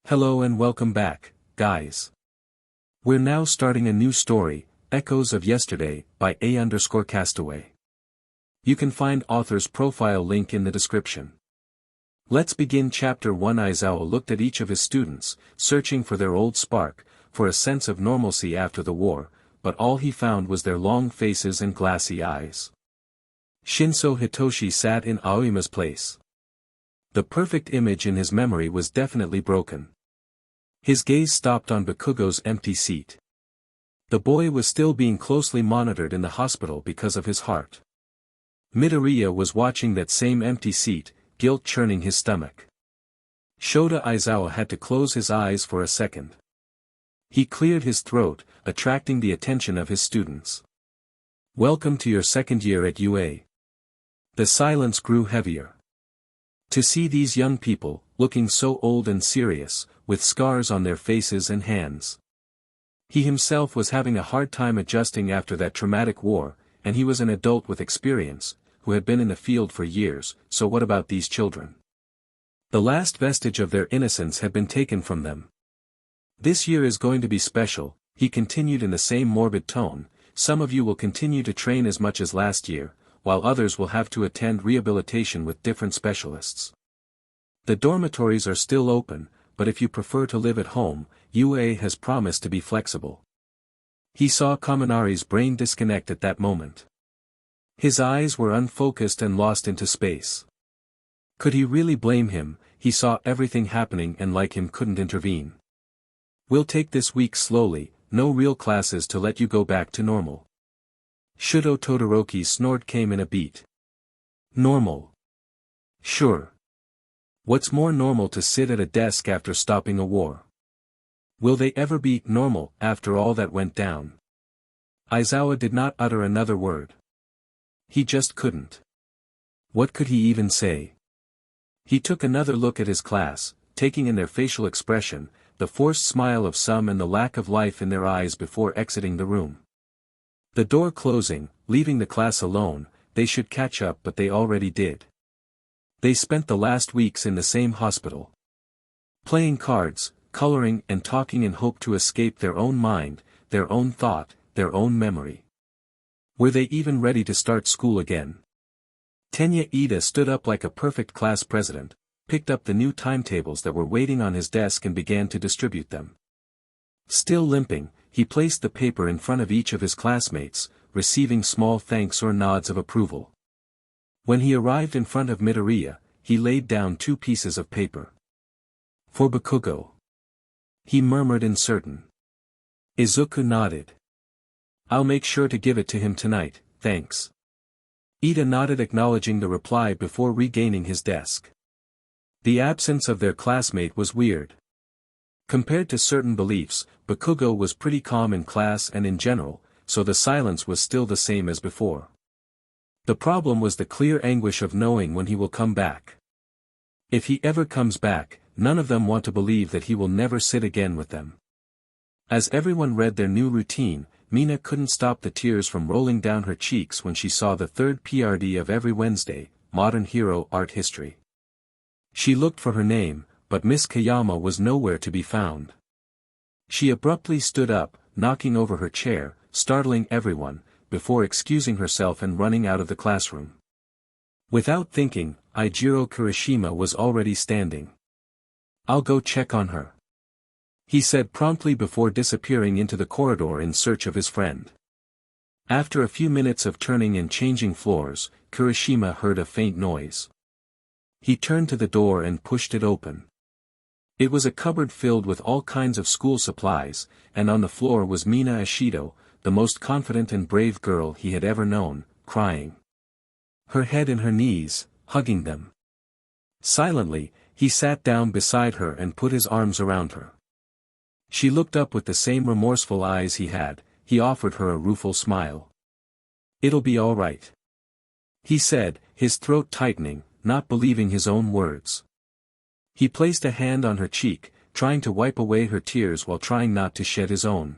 Hello and welcome back, guys. We're now starting a new story, Echoes of Yesterday, by A_Castaway. You can find author's profile link in the description. Let's begin Chapter 1. Aizawa looked at each of his students, searching for their old spark, for a sense of normalcy after the war, but all he found was their long faces and glassy eyes. Shinso Hitoshi sat in Aoima's place. The perfect image in his memory was definitely broken. His gaze stopped on Bakugo's empty seat. The boy was still being closely monitored in the hospital because of his heart. Midoriya was watching that same empty seat, guilt churning his stomach. Shota Aizawa had to close his eyes for a second. He cleared his throat, attracting the attention of his students. Welcome to your second year at UA. The silence grew heavier. To see these young people, looking so old and serious, with scars on their faces and hands. He himself was having a hard time adjusting after that traumatic war, and he was an adult with experience, who had been in the field for years, so what about these children? The last vestige of their innocence had been taken from them. This year is going to be special, he continued in the same morbid tone. Some of you will continue to train as much as last year, while others will have to attend rehabilitation with different specialists. The dormitories are still open, but if you prefer to live at home, UA has promised to be flexible. He saw Kaminari's brain disconnect at that moment. His eyes were unfocused and lost into space. Could he really blame him? He saw everything happening and like him couldn't intervene. We'll take this week slowly, no real classes to let you go back to normal. Shudo Todoroki's snort came in a beat. Normal. Sure. What's more normal to sit at a desk after stopping a war? Will they ever be normal after all that went down? Aizawa did not utter another word. He just couldn't. What could he even say? He took another look at his class, taking in their facial expression, the forced smile of some and the lack of life in their eyes before exiting the room. The door closing, leaving the class alone, they should catch up but they already did. They spent the last weeks in the same hospital. Playing cards, coloring and talking in hope to escape their own mind, their own thought, their own memory. Were they even ready to start school again? Tenya Ida stood up like a perfect class president, picked up the new timetables that were waiting on his desk and began to distribute them. Still limping, he placed the paper in front of each of his classmates, receiving small thanks or nods of approval. When he arrived in front of Midoriya, he laid down 2 pieces of paper. For Bakugo. He murmured uncertain. Izuku nodded. I'll make sure to give it to him tonight, thanks. Ida nodded acknowledging the reply before regaining his desk. The absence of their classmate was weird. Compared to certain beliefs, Bakugo was pretty calm in class and in general, so the silence was still the same as before. The problem was the clear anguish of knowing when he will come back. If he ever comes back, none of them want to believe that he will never sit again with them. As everyone read their new routine, Mina couldn't stop the tears from rolling down her cheeks when she saw the third PRD of every Wednesday, Modern Hero Art History. She looked for her name, but Miss Kayama was nowhere to be found. She abruptly stood up, knocking over her chair, startling everyone, before excusing herself and running out of the classroom. Without thinking, Eijiro Kirishima was already standing. I'll go check on her, he said promptly before disappearing into the corridor in search of his friend. After a few minutes of turning and changing floors, Kirishima heard a faint noise. He turned to the door and pushed it open. It was a cupboard filled with all kinds of school supplies, and on the floor was Mina Ashido, the most confident and brave girl he had ever known, crying. Her head in her knees, hugging them. Silently, he sat down beside her and put his arms around her. She looked up with the same remorseful eyes he had. He offered her a rueful smile. It'll be all right, he said, his throat tightening, not believing his own words. He placed a hand on her cheek, trying to wipe away her tears while trying not to shed his own.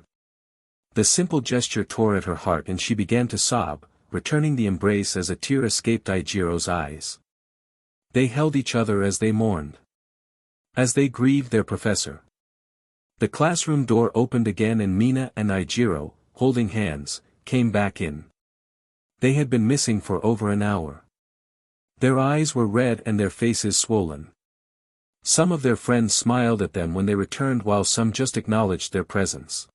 The simple gesture tore at her heart and she began to sob, returning the embrace as a tear escaped Eijiro's eyes. They held each other as they mourned. as they grieved their professor. The classroom door opened again and Mina and Ijiro, holding hands, came back in. They had been missing for over an hour. Their eyes were red and their faces swollen. Some of their friends smiled at them when they returned while some just acknowledged their presence.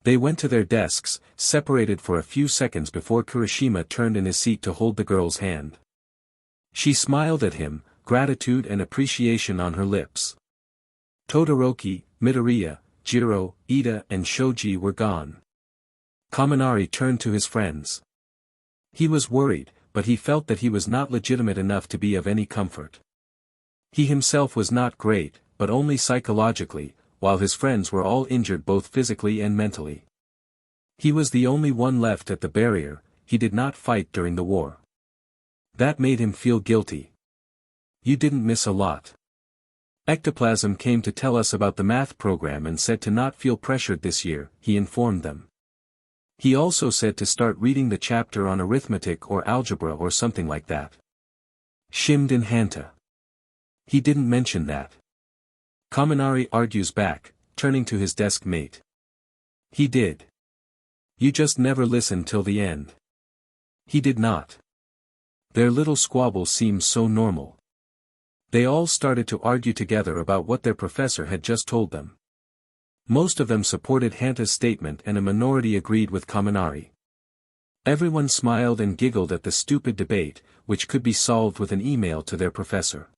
They went to their desks, separated for a few seconds before Kirishima turned in his seat to hold the girl's hand. She smiled at him, gratitude and appreciation on her lips. Todoroki, Midoriya, Jiro, Ida and Shoji were gone. Kaminari turned to his friends. He was worried, but he felt that he was not legitimate enough to be of any comfort. He himself was not great, but only psychologically, while his friends were all injured both physically and mentally. He was the only one left at the barrier, he did not fight during the war. That made him feel guilty. You didn't miss a lot. Ectoplasm came to tell us about the math program and said to not feel pressured this year, he informed them. He also said to start reading the chapter on arithmetic or algebra or something like that. Shimmed in Hanta. He didn't mention that. Kaminari argues back, turning to his desk mate. He did. You just never listened till the end. He did not. Their little squabble seems so normal. They all started to argue together about what their professor had just told them. Most of them supported Hanta's statement and a minority agreed with Kaminari. Everyone smiled and giggled at the stupid debate, which could be solved with an email to their professor.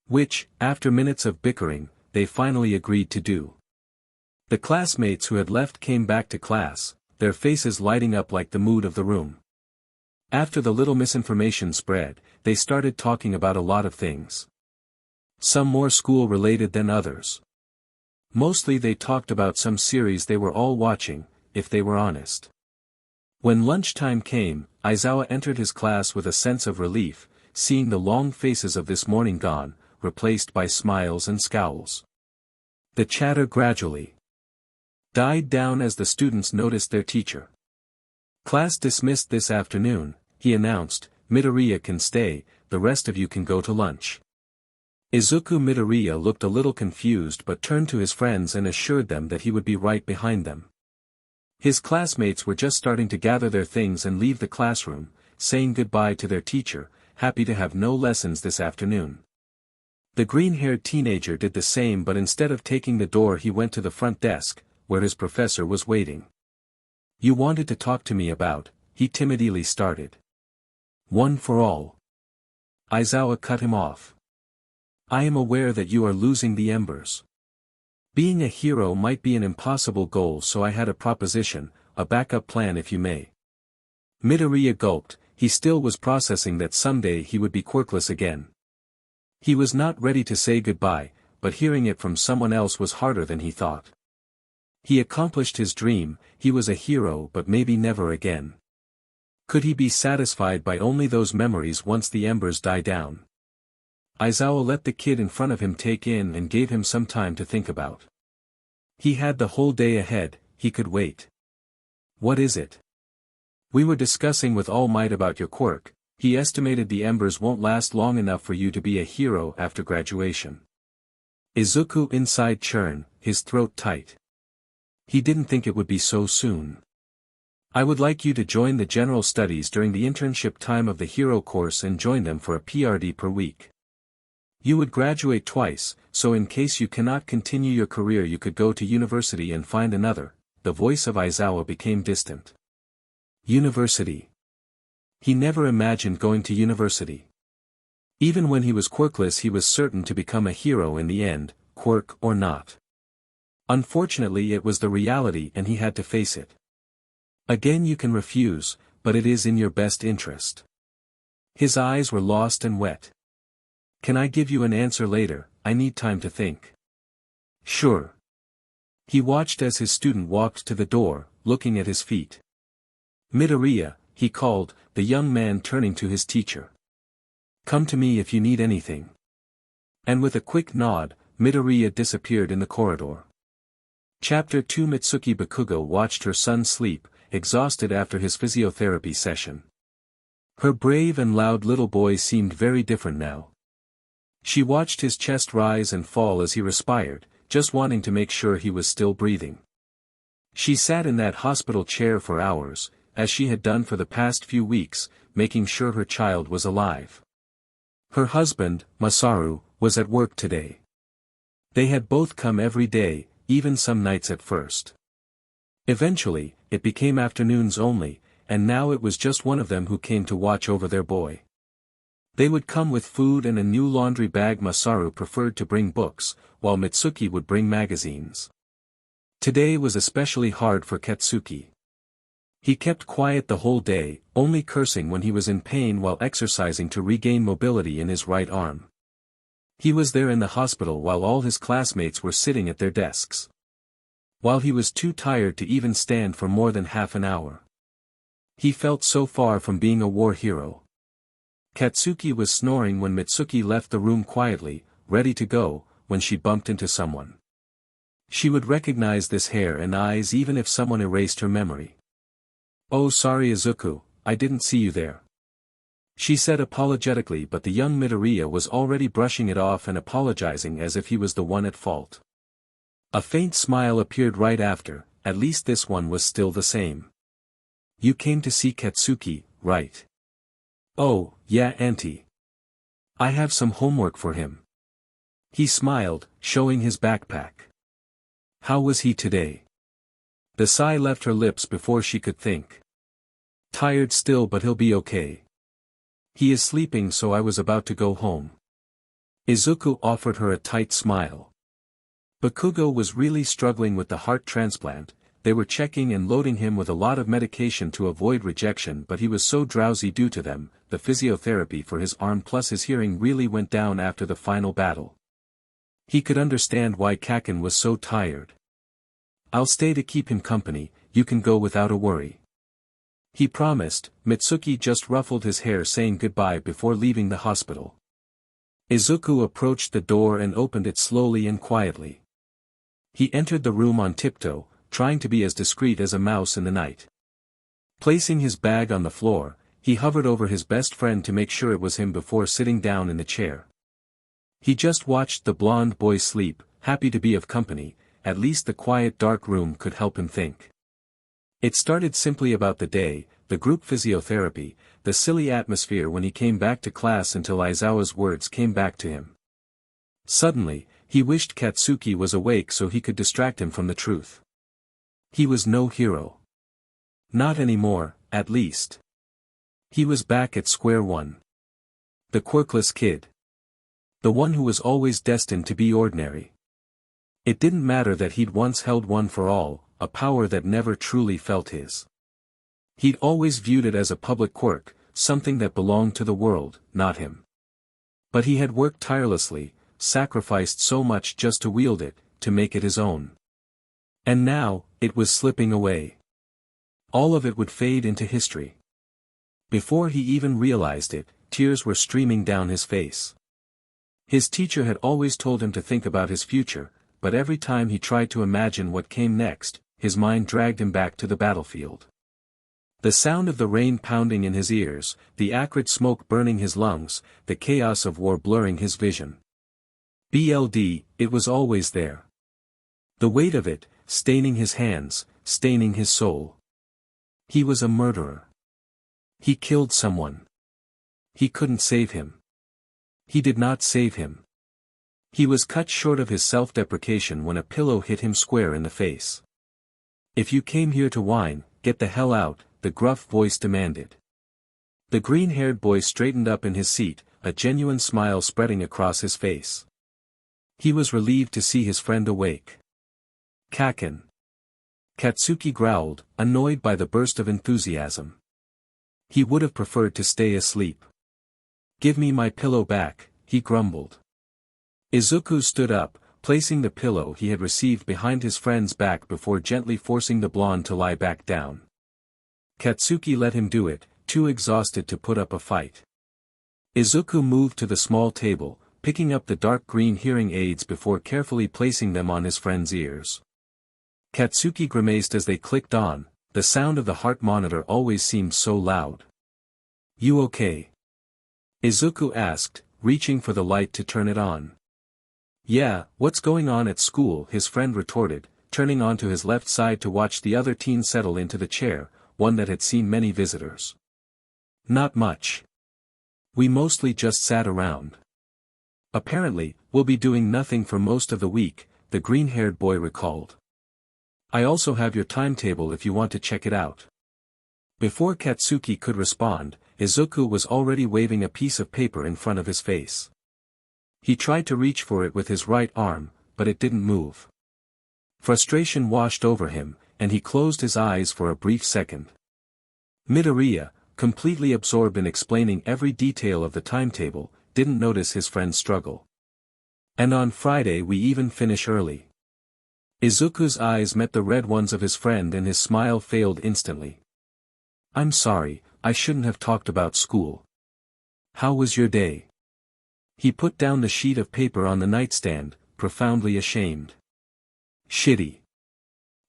Which, after minutes of bickering, they finally agreed to do. The classmates who had left came back to class, their faces lighting up like the mood of the room. After the little misinformation spread, they started talking about a lot of things. Some more school-related than others. Mostly they talked about some series they were all watching, if they were honest. When lunchtime came, Aizawa entered his class with a sense of relief, seeing the long faces of this morning gone, replaced by smiles and scowls. The chatter gradually died down as the students noticed their teacher. Class dismissed this afternoon, he announced, Midoriya can stay, the rest of you can go to lunch. Izuku Midoriya looked a little confused but turned to his friends and assured them that he would be right behind them. His classmates were just starting to gather their things and leave the classroom, saying goodbye to their teacher, happy to have no lessons this afternoon. The green-haired teenager did the same, but instead of taking the door he went to the front desk, where his professor was waiting. You wanted to talk to me about, he timidly started. One for all. Aizawa cut him off. I am aware that you are losing the embers. Being a hero might be an impossible goal, so I had a proposition, a backup plan if you may. Midoriya gulped, he still was processing that someday he would be quirkless again. He was not ready to say goodbye, but hearing it from someone else was harder than he thought. He accomplished his dream, he was a hero, but maybe never again. Could he be satisfied by only those memories once the embers die down? Aizawa let the kid in front of him take in and gave him some time to think about. He had the whole day ahead, he could wait. What is it? We were discussing with All Might about your quirk. He estimated the embers won't last long enough for you to be a hero after graduation. Izuku inside churn, his throat tight. He didn't think it would be so soon. I would like you to join the general studies during the internship time of the hero course and join them for a PRD per week. You would graduate twice, so in case you cannot continue your career you could go to university and find another. The voice of Aizawa became distant. University. He never imagined going to university. Even when he was quirkless he was certain to become a hero in the end, quirk or not. Unfortunately it was the reality and he had to face it. Again you can refuse, but it is in your best interest. His eyes were lost and wet. Can I give you an answer later? I need time to think. Sure. He watched as his student walked to the door, looking at his feet. Midoriya, he called, the young man turning to his teacher. Come to me if you need anything. And with a quick nod, Midoriya disappeared in the corridor. Chapter 2 Mitsuki Bakugo watched her son sleep, exhausted after his physiotherapy session. Her brave and loud little boy seemed very different now. She watched his chest rise and fall as he respired, just wanting to make sure he was still breathing. She sat in that hospital chair for hours, as she had done for the past few weeks, making sure her child was alive. Her husband, Masaru, was at work today. They had both come every day, even some nights at first. Eventually, it became afternoons only, and now it was just one of them who came to watch over their boy. They would come with food and a new laundry bag. Masaru preferred to bring books, while Mitsuki would bring magazines. Today was especially hard for Katsuki. He kept quiet the whole day, only cursing when he was in pain while exercising to regain mobility in his right arm. He was there in the hospital while all his classmates were sitting at their desks. While he was too tired to even stand for more than half an hour. He felt so far from being a war hero. Katsuki was snoring when Mitsuki left the room quietly, ready to go, when she bumped into someone. She would recognize this hair and eyes even if someone erased her memory. "Oh, sorry Izuku, I didn't see you there," she said apologetically, but the young Midoriya was already brushing it off and apologizing as if he was the one at fault. A faint smile appeared right after, at least this one was still the same. "You came to see Katsuki, right?" "Oh, yeah auntie. I have some homework for him." He smiled, showing his backpack. "How was he today?" The sigh left her lips before she could think. "Tired still, but he'll be okay. He is sleeping, so I was about to go home." Izuku offered her a tight smile. Bakugo was really struggling with the heart transplant. They were checking and loading him with a lot of medication to avoid rejection, but he was so drowsy due to them. The physiotherapy for his arm plus his hearing really went down after the final battle. He could understand why Kaken was so tired. "I'll stay to keep him company, you can go without a worry," he promised. Mitsuki just ruffled his hair saying goodbye before leaving the hospital. Izuku approached the door and opened it slowly and quietly. He entered the room on tiptoe, trying to be as discreet as a mouse in the night. Placing his bag on the floor, he hovered over his best friend to make sure it was him before sitting down in the chair. He just watched the blonde boy sleep, happy to be of company. At least the quiet dark room could help him think. It started simply about the day, the group physiotherapy, the silly atmosphere when he came back to class until Aizawa's words came back to him. Suddenly, he wished Katsuki was awake so he could distract him from the truth. He was no hero. Not anymore, at least. He was back at square one. The quirkless kid. The one who was always destined to be ordinary. It didn't matter that he'd once held one for all, a power that never truly felt his. He'd always viewed it as a public quirk, something that belonged to the world, not him. But he had worked tirelessly, sacrificed so much just to wield it, to make it his own. And now, it was slipping away. All of it would fade into history. Before he even realized it, tears were streaming down his face. His teacher had always told him to think about his future, but every time he tried to imagine what came next, his mind dragged him back to the battlefield. The sound of the rain pounding in his ears, the acrid smoke burning his lungs, the chaos of war blurring his vision. It was always there. The weight of it, staining his hands, staining his soul. He was a murderer. He killed someone. He couldn't save him. He did not save him. He was cut short of his self-deprecation when a pillow hit him square in the face. "If you came here to whine, get the hell out," the gruff voice demanded. The green-haired boy straightened up in his seat, a genuine smile spreading across his face. He was relieved to see his friend awake. "Kaken." Katsuki growled, annoyed by the burst of enthusiasm. He would have preferred to stay asleep. "Give me my pillow back," he grumbled. Izuku stood up, placing the pillow he had received behind his friend's back before gently forcing the blonde to lie back down. Katsuki let him do it, too exhausted to put up a fight. Izuku moved to the small table, picking up the dark green hearing aids before carefully placing them on his friend's ears. Katsuki grimaced as they clicked on. The sound of the heart monitor always seemed so loud. "You okay?" Izuku asked, reaching for the light to turn it on. "Yeah, what's going on at school?" his friend retorted, turning onto his left side to watch the other teen settle into the chair, one that had seen many visitors. "Not much. We mostly just sat around. Apparently, we'll be doing nothing for most of the week," the green-haired boy recalled. "I also have your timetable if you want to check it out." Before Katsuki could respond, Izuku was already waving a piece of paper in front of his face. He tried to reach for it with his right arm, but it didn't move. Frustration washed over him, and he closed his eyes for a brief second. Midoriya, completely absorbed in explaining every detail of the timetable, didn't notice his friend's struggle. "And on Friday we even finish early." Izuku's eyes met the red ones of his friend and his smile failed instantly. "I'm sorry, I shouldn't have talked about school. How was your day?" He put down the sheet of paper on the nightstand, profoundly ashamed. "Shitty."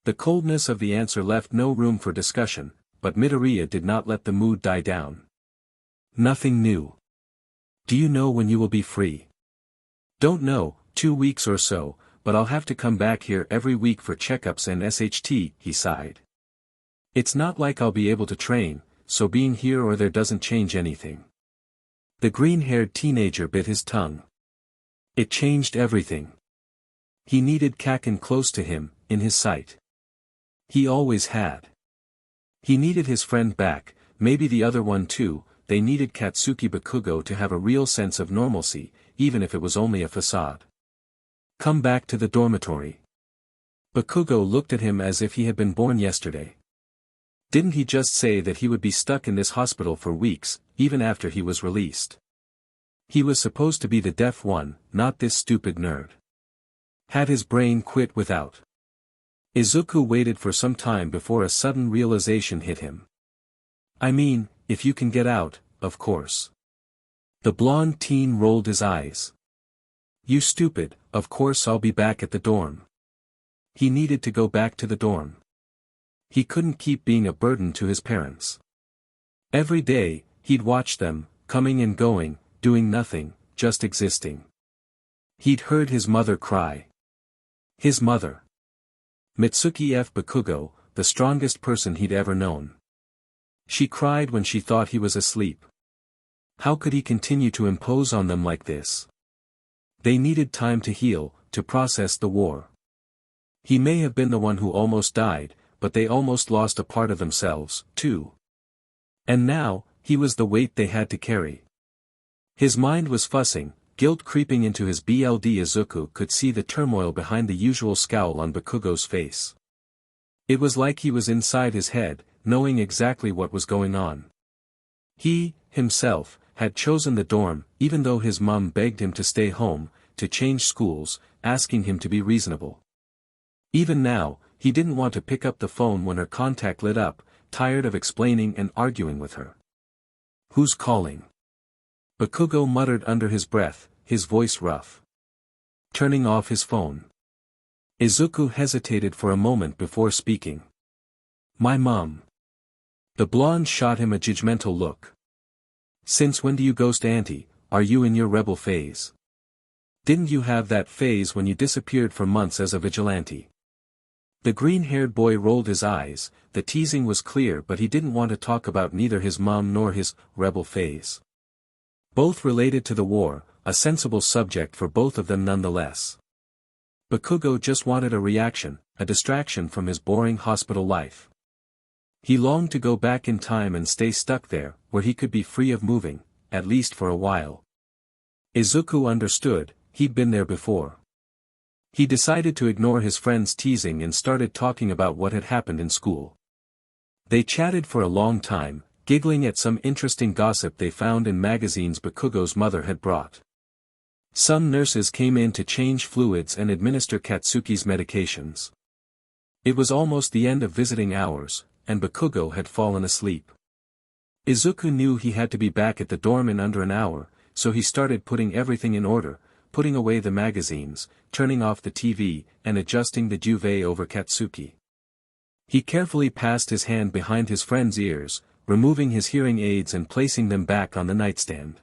The coldness of the answer left no room for discussion, but Midoriya did not let the mood die down. "Nothing new. Do you know when you will be free?" "Don't know, 2 weeks or so, but I'll have to come back here every week for checkups and SHT, he sighed. "It's not like I'll be able to train, so being here or there doesn't change anything." The green-haired teenager bit his tongue. It changed everything. He needed Kaken close to him, in his sight. He always had. He needed his friend back, maybe the other one too. They needed Katsuki Bakugo to have a real sense of normalcy, even if it was only a facade. "Come back to the dormitory." Bakugo looked at him as if he had been born yesterday. Didn't he just say that he would be stuck in this hospital for weeks, even after he was released? He was supposed to be the deaf one, not this stupid nerd. Had his brain quit without? Izuku waited for some time before a sudden realization hit him. "I mean, if you can get out, of course." The blonde teen rolled his eyes. "You stupid, of course I'll be back at the dorm." He needed to go back to the dorm. He couldn't keep being a burden to his parents. Every day, he'd watch them, coming and going, doing nothing, just existing. He'd heard his mother cry. His mother. Mitsuki F. Bakugo, the strongest person he'd ever known. She cried when she thought he was asleep. How could he continue to impose on them like this? They needed time to heal, to process the war. He may have been the one who almost died, but they almost lost a part of themselves, too. And now, he was the weight they had to carry. His mind was fussing, guilt creeping into his blood. Izuku could see the turmoil behind the usual scowl on Bakugo's face. It was like he was inside his head, knowing exactly what was going on. He, himself, had chosen the dorm, even though his mom begged him to stay home, to change schools, asking him to be reasonable. Even now, he didn't want to pick up the phone when her contact lit up, tired of explaining and arguing with her. "Who's calling?" Bakugo muttered under his breath, his voice rough. Turning off his phone. Izuku hesitated for a moment before speaking. "My mom." The blonde shot him a judgmental look. "Since when do you ghost auntie? Are you in your rebel phase? Didn't you have that phase when you disappeared for months as a vigilante?" The green-haired boy rolled his eyes. The teasing was clear, but he didn't want to talk about neither his mom nor his rebel phase. Both related to the war, a sensible subject for both of them nonetheless. Bakugo just wanted a reaction, a distraction from his boring hospital life. He longed to go back in time and stay stuck there, where he could be free of moving, at least for a while. Izuku understood, he'd been there before. He decided to ignore his friend's teasing and started talking about what had happened in school. They chatted for a long time, giggling at some interesting gossip they found in magazines Bakugo's mother had brought. Some nurses came in to change fluids and administer Katsuki's medications. It was almost the end of visiting hours, and Bakugo had fallen asleep. Izuku knew he had to be back at the dorm in under an hour, so he started putting everything in order, putting away the magazines, turning off the TV, and adjusting the duvet over Katsuki. He carefully passed his hand behind his friend's ears, removing his hearing aids and placing them back on the nightstand.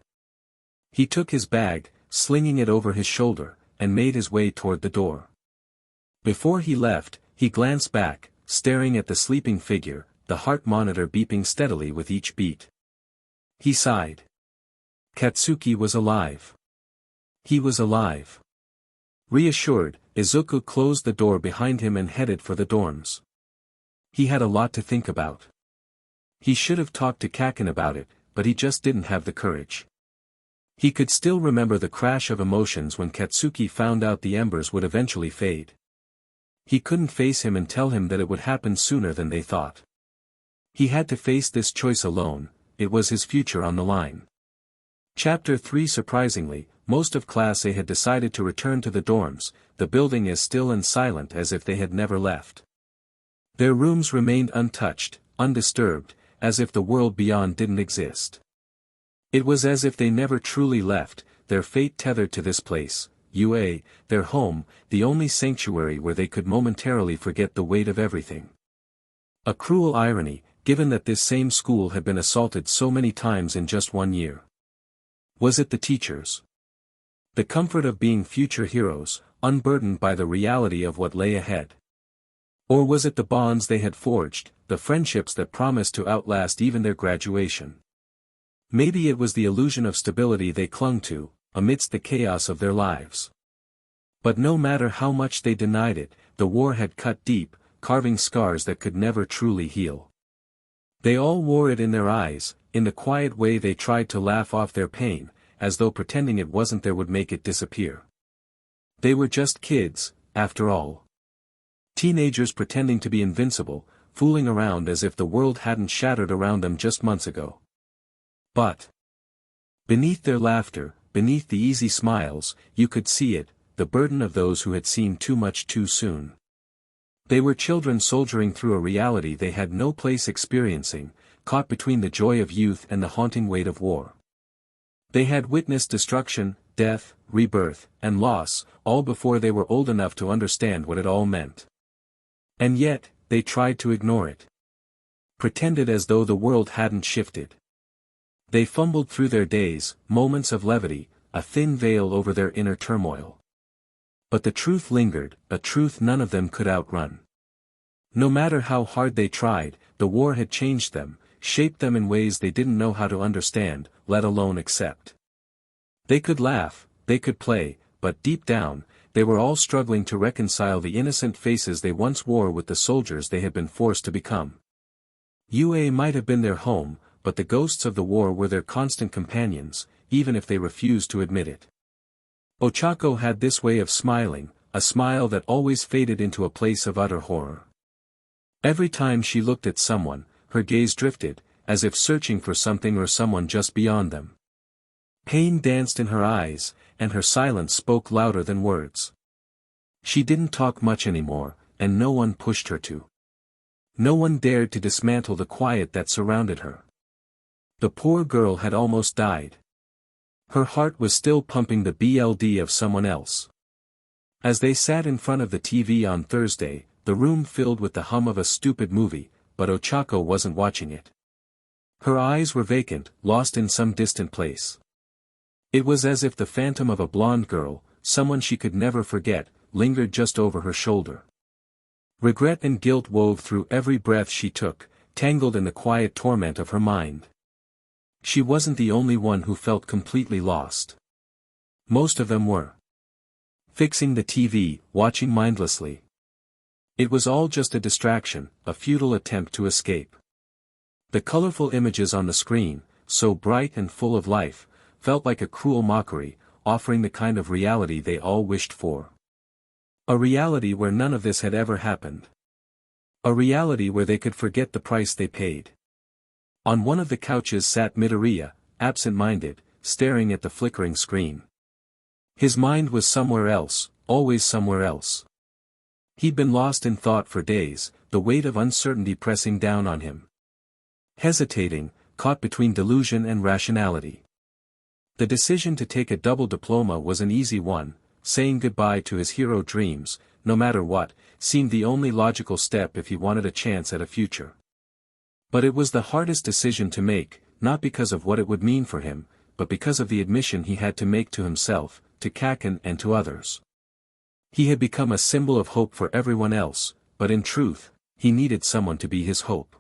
He took his bag, slinging it over his shoulder, and made his way toward the door. Before he left, he glanced back, staring at the sleeping figure, the heart monitor beeping steadily with each beat. He sighed. Katsuki was alive. He was alive. Reassured, Izuku closed the door behind him and headed for the dorms. He had a lot to think about. He should have talked to Kaken about it, but he just didn't have the courage. He could still remember the crash of emotions when Katsuki found out the embers would eventually fade. He couldn't face him and tell him that it would happen sooner than they thought. He had to face this choice alone, it was his future on the line. Chapter 3. Surprisingly, most of Class A had decided to return to the dorms, the building as still and silent as if they had never left. Their rooms remained untouched, undisturbed, as if the world beyond didn't exist. It was as if they never truly left, their fate tethered to this place, UA, their home, the only sanctuary where they could momentarily forget the weight of everything. A cruel irony, given that this same school had been assaulted so many times in just 1 year. Was it the teachers? The comfort of being future heroes, unburdened by the reality of what lay ahead? Or was it the bonds they had forged, the friendships that promised to outlast even their graduation? Maybe it was the illusion of stability they clung to, amidst the chaos of their lives. But no matter how much they denied it, the war had cut deep, carving scars that could never truly heal. They all wore it in their eyes, in the quiet way they tried to laugh off their pain, as though pretending it wasn't there would make it disappear. They were just kids, after all. Teenagers pretending to be invincible, fooling around as if the world hadn't shattered around them just months ago. But beneath their laughter, beneath the easy smiles, you could see it, the burden of those who had seen too much too soon. They were children soldiering through a reality they had no place experiencing, caught between the joy of youth and the haunting weight of war. They had witnessed destruction, death, rebirth, and loss, all before they were old enough to understand what it all meant. And yet, they tried to ignore it. Pretended as though the world hadn't shifted. They fumbled through their days, moments of levity, a thin veil over their inner turmoil. But the truth lingered, a truth none of them could outrun. No matter how hard they tried, the war had changed them, shaped them in ways they didn't know how to understand, let alone accept. They could laugh, they could play, but deep down, they were all struggling to reconcile the innocent faces they once wore with the soldiers they had been forced to become. UA might have been their home, but the ghosts of the war were their constant companions, even if they refused to admit it. Ochako had this way of smiling, a smile that always faded into a place of utter horror. Every time she looked at someone, her gaze drifted, as if searching for something or someone just beyond them. Pain danced in her eyes, and her silence spoke louder than words. She didn't talk much anymore, and no one pushed her to. No one dared to dismantle the quiet that surrounded her. The poor girl had almost died. Her heart was still pumping the BLD of someone else. As they sat in front of the TV on Thursday, the room filled with the hum of a stupid movie, but Ochako wasn't watching it. Her eyes were vacant, lost in some distant place. It was as if the phantom of a blonde girl, someone she could never forget, lingered just over her shoulder. Regret and guilt wove through every breath she took, tangled in the quiet torment of her mind. She wasn't the only one who felt completely lost. Most of them were. Fixing the TV, watching mindlessly. It was all just a distraction, a futile attempt to escape. The colorful images on the screen, so bright and full of life, felt like a cruel mockery, offering the kind of reality they all wished for. A reality where none of this had ever happened. A reality where they could forget the price they paid. On one of the couches sat Midoriya, absent-minded, staring at the flickering screen. His mind was somewhere else, always somewhere else. He'd been lost in thought for days, the weight of uncertainty pressing down on him. Hesitating, caught between delusion and rationality. The decision to take a double diploma was an easy one, saying goodbye to his hero dreams, no matter what, seemed the only logical step if he wanted a chance at a future. But it was the hardest decision to make, not because of what it would mean for him, but because of the admission he had to make to himself, to Kaken and to others. He had become a symbol of hope for everyone else, but in truth, he needed someone to be his hope.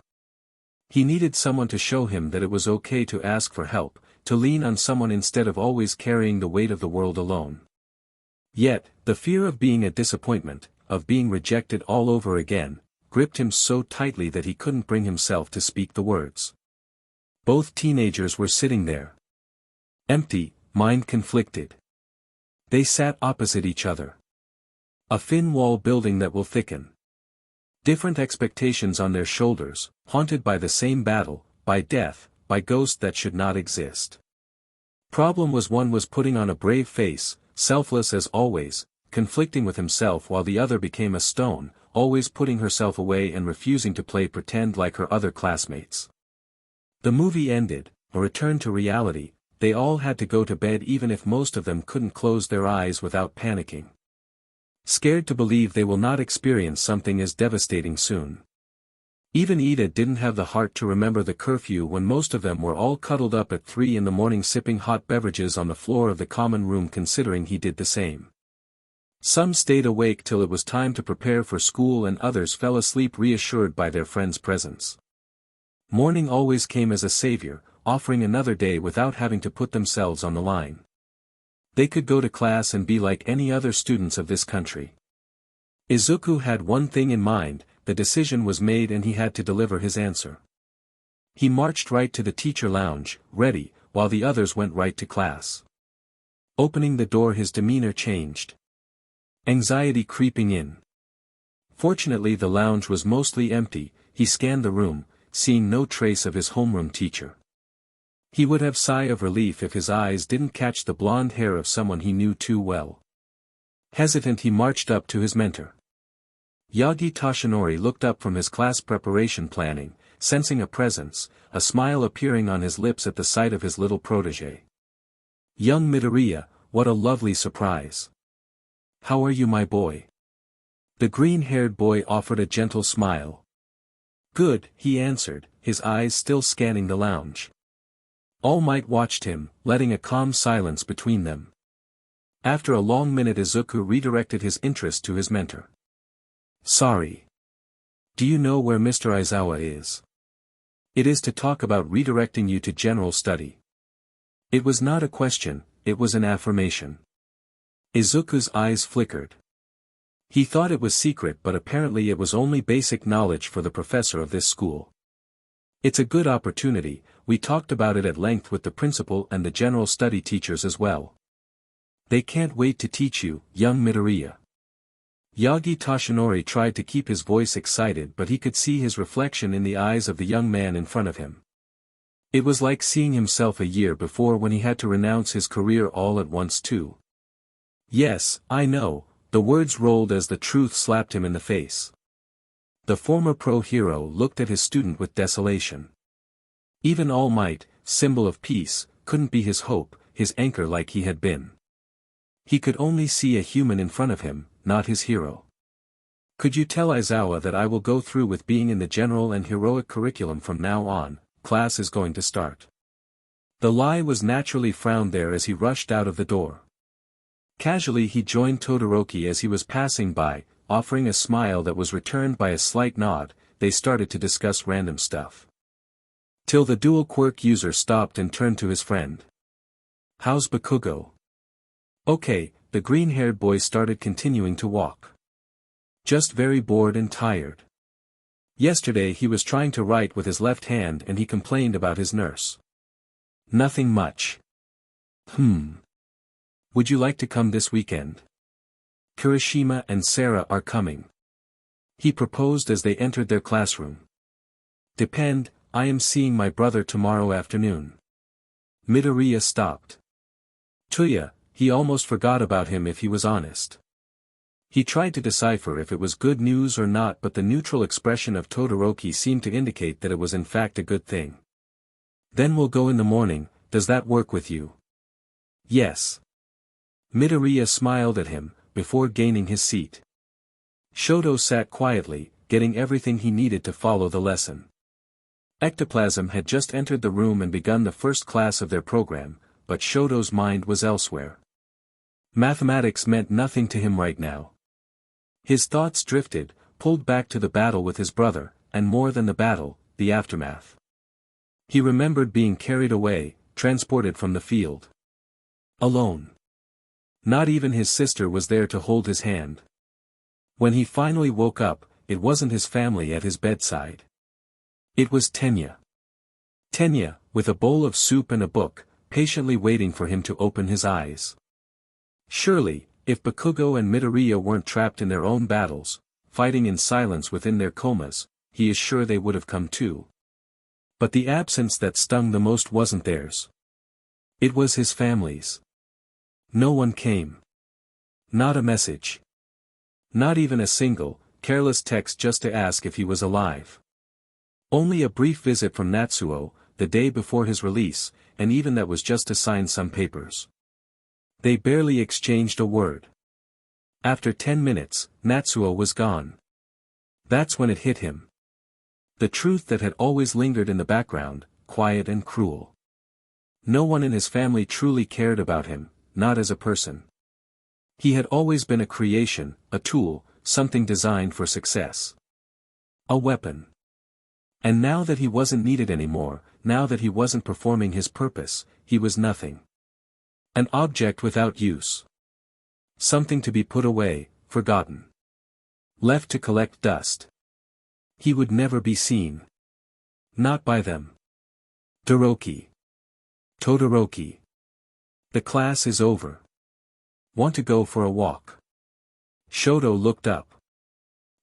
He needed someone to show him that it was okay to ask for help, to lean on someone instead of always carrying the weight of the world alone. Yet, the fear of being a disappointment, of being rejected all over again, gripped him so tightly that he couldn't bring himself to speak the words. Both teenagers were sitting there. Empty, mind conflicted. They sat opposite each other. A thin wall building that will thicken. Different expectations on their shoulders, haunted by the same battle, by death, by ghosts that should not exist. Problem was, one was putting on a brave face, selfless as always, conflicting with himself, while the other became a stone, always putting herself away and refusing to play pretend like her other classmates. The movie ended, a return to reality. They all had to go to bed, even if most of them couldn't close their eyes without panicking. Scared to believe they will not experience something as devastating soon. Even Ida didn't have the heart to remember the curfew when most of them were all cuddled up at 3 in the morning sipping hot beverages on the floor of the common room, considering he did the same. Some stayed awake till it was time to prepare for school, and others fell asleep reassured by their friend's presence. Morning always came as a savior, offering another day without having to put themselves on the line. They could go to class and be like any other students of this country. Izuku had one thing in mind: the decision was made and he had to deliver his answer. He marched right to the teacher lounge, ready, while the others went right to class. Opening the door, his demeanor changed. Anxiety creeping in. Fortunately the lounge was mostly empty. He scanned the room, seeing no trace of his homeroom teacher. He would have sigh of relief if his eyes didn't catch the blonde hair of someone he knew too well. Hesitant, he marched up to his mentor. Yagi Toshinori looked up from his class preparation planning, sensing a presence, a smile appearing on his lips at the sight of his little protege. Young Midoriya, what a lovely surprise. How are you, my boy? The green-haired boy offered a gentle smile. Good, he answered, his eyes still scanning the lounge. All Might watched him, letting a calm silence between them. After a long minute, Izuku redirected his interest to his mentor. Sorry. Do you know where Mr. Aizawa is? It is to talk about redirecting you to general study. It was not a question, it was an affirmation. Izuku's eyes flickered. He thought it was secret, but apparently it was only basic knowledge for the professor of this school. It's a good opportunity. We talked about it at length with the principal and the general study teachers as well. They can't wait to teach you, young Midoriya. Yagi Toshinori tried to keep his voice excited, but he could see his reflection in the eyes of the young man in front of him. It was like seeing himself a year before when he had to renounce his career all at once too. Yes, I know, the words rolled as the truth slapped him in the face. The former pro-hero looked at his student with desolation. Even All Might, symbol of peace, couldn't be his hope, his anchor like he had been. He could only see a human in front of him, not his hero. Could you tell Aizawa that I will go through with being in the general and heroic curriculum from now on? Class is going to start. The lie was naturally frowned there as he rushed out of the door. Casually he joined Todoroki as he was passing by, offering a smile that was returned by a slight nod. They started to discuss random stuff. Till the dual quirk user stopped and turned to his friend. How's Bakugo? Okay, the green-haired boy started, continuing to walk. Just very bored and tired. Yesterday he was trying to write with his left hand and he complained about his nurse. Nothing much. Would you like to come this weekend? Kirishima and Sarah are coming. He proposed as they entered their classroom. Depend, I am seeing my brother tomorrow afternoon. Midoriya stopped. Tuya, he almost forgot about him if he was honest. He tried to decipher if it was good news or not, but the neutral expression of Todoroki seemed to indicate that it was in fact a good thing. Then we'll go in the morning, does that work with you? Yes. Midoriya smiled at him, before gaining his seat. Shoto sat quietly, getting everything he needed to follow the lesson. Ectoplasm had just entered the room and begun the first class of their program. but Shoto's mind was elsewhere. Mathematics meant nothing to him right now. His thoughts drifted, pulled back to the battle with his brother, and more than the battle, the aftermath. He remembered being carried away, transported from the field. Alone. Not even his sister was there to hold his hand. When he finally woke up, it wasn't his family at his bedside. It was Tenya. Tenya, with a bowl of soup and a book, patiently waiting for him to open his eyes. Surely, if Bakugo and Midoriya weren't trapped in their own battles, fighting in silence within their comas, he is sure they would have come too. But the absence that stung the most wasn't theirs. It was his family's. No one came. Not a message. Not even a single, careless text just to ask if he was alive. Only a brief visit from Natsuo, the day before his release, and even that was just to sign some papers. They barely exchanged a word. After 10 minutes, Natsuo was gone. That's when it hit him. The truth that had always lingered in the background, quiet and cruel. No one in his family truly cared about him, not as a person. He had always been a creation, a tool, something designed for success. A weapon. And now that he wasn't needed anymore, now that he wasn't performing his purpose, he was nothing. An object without use. Something to be put away, forgotten. Left to collect dust. He would never be seen. Not by them. Todoroki. Todoroki. The class is over. Want to go for a walk? Shoto looked up.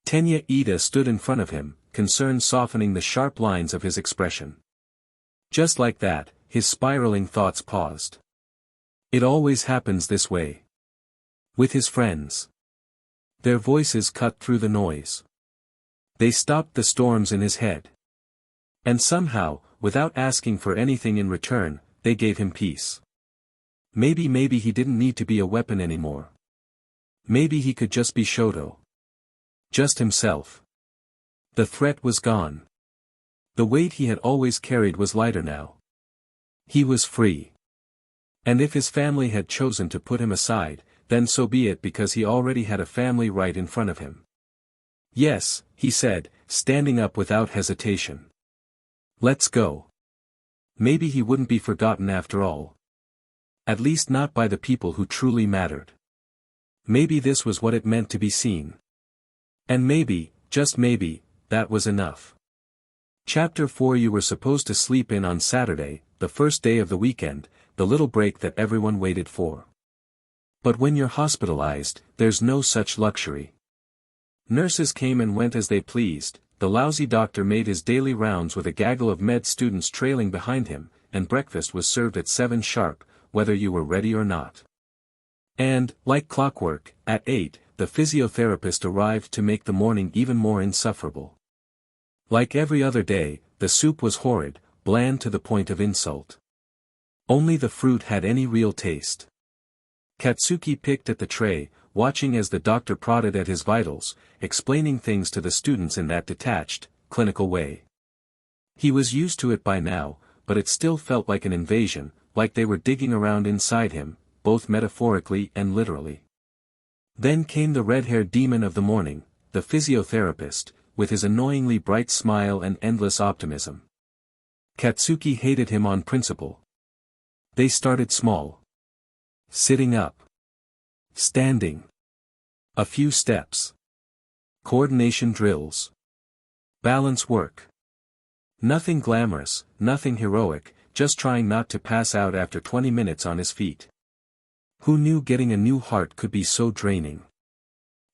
Tenya Ida stood in front of him, concern softening the sharp lines of his expression. Just like that, his spiraling thoughts paused. It always happens this way. With his friends. Their voices cut through the noise. They stopped the storms in his head. And somehow, without asking for anything in return, they gave him peace. Maybe he didn't need to be a weapon anymore. Maybe he could just be Shoto. Just himself. The threat was gone. The weight he had always carried was lighter now. He was free. And if his family had chosen to put him aside, then so be it, because he already had a family right in front of him. Yes, he said, standing up without hesitation. Let's go. Maybe he wouldn't be forgotten after all. At least not by the people who truly mattered. Maybe this was what it meant to be seen. And maybe, just maybe, that was enough. Chapter 4. You were supposed to sleep in on Saturday, the first day of the weekend, the little break that everyone waited for. But when you're hospitalized, there's no such luxury. Nurses came and went as they pleased, the lousy doctor made his daily rounds with a gaggle of med students trailing behind him, and breakfast was served at 7 sharp, whether you were ready or not. And, like clockwork, at 8, the physiotherapist arrived to make the morning even more insufferable. Like every other day, the soup was horrid, bland to the point of insult. Only the fruit had any real taste. Katsuki picked at the tray, watching as the doctor prodded at his vitals, explaining things to the students in that detached, clinical way. He was used to it by now, but it still felt like an invasion, like they were digging around inside him, both metaphorically and literally. Then came the red-haired demon of the morning, the physiotherapist, with his annoyingly bright smile and endless optimism. Katsuki hated him on principle. They started small. Sitting up. Standing. A few steps. Coordination drills. Balance work. Nothing glamorous, nothing heroic, just trying not to pass out after 20 minutes on his feet. Who knew getting a new heart could be so draining?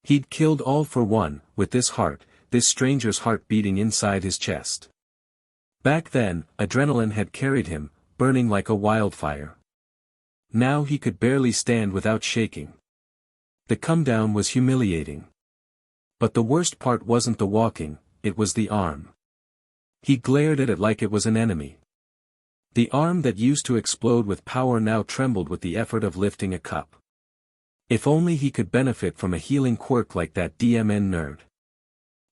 He'd killed all for one, with this heart, this stranger's heart beating inside his chest. Back then, adrenaline had carried him, burning like a wildfire. Now he could barely stand without shaking. The come-down was humiliating. But the worst part wasn't the walking, it was the arm. He glared at it like it was an enemy. The arm that used to explode with power now trembled with the effort of lifting a cup. If only he could benefit from a healing quirk like that DMN nerd.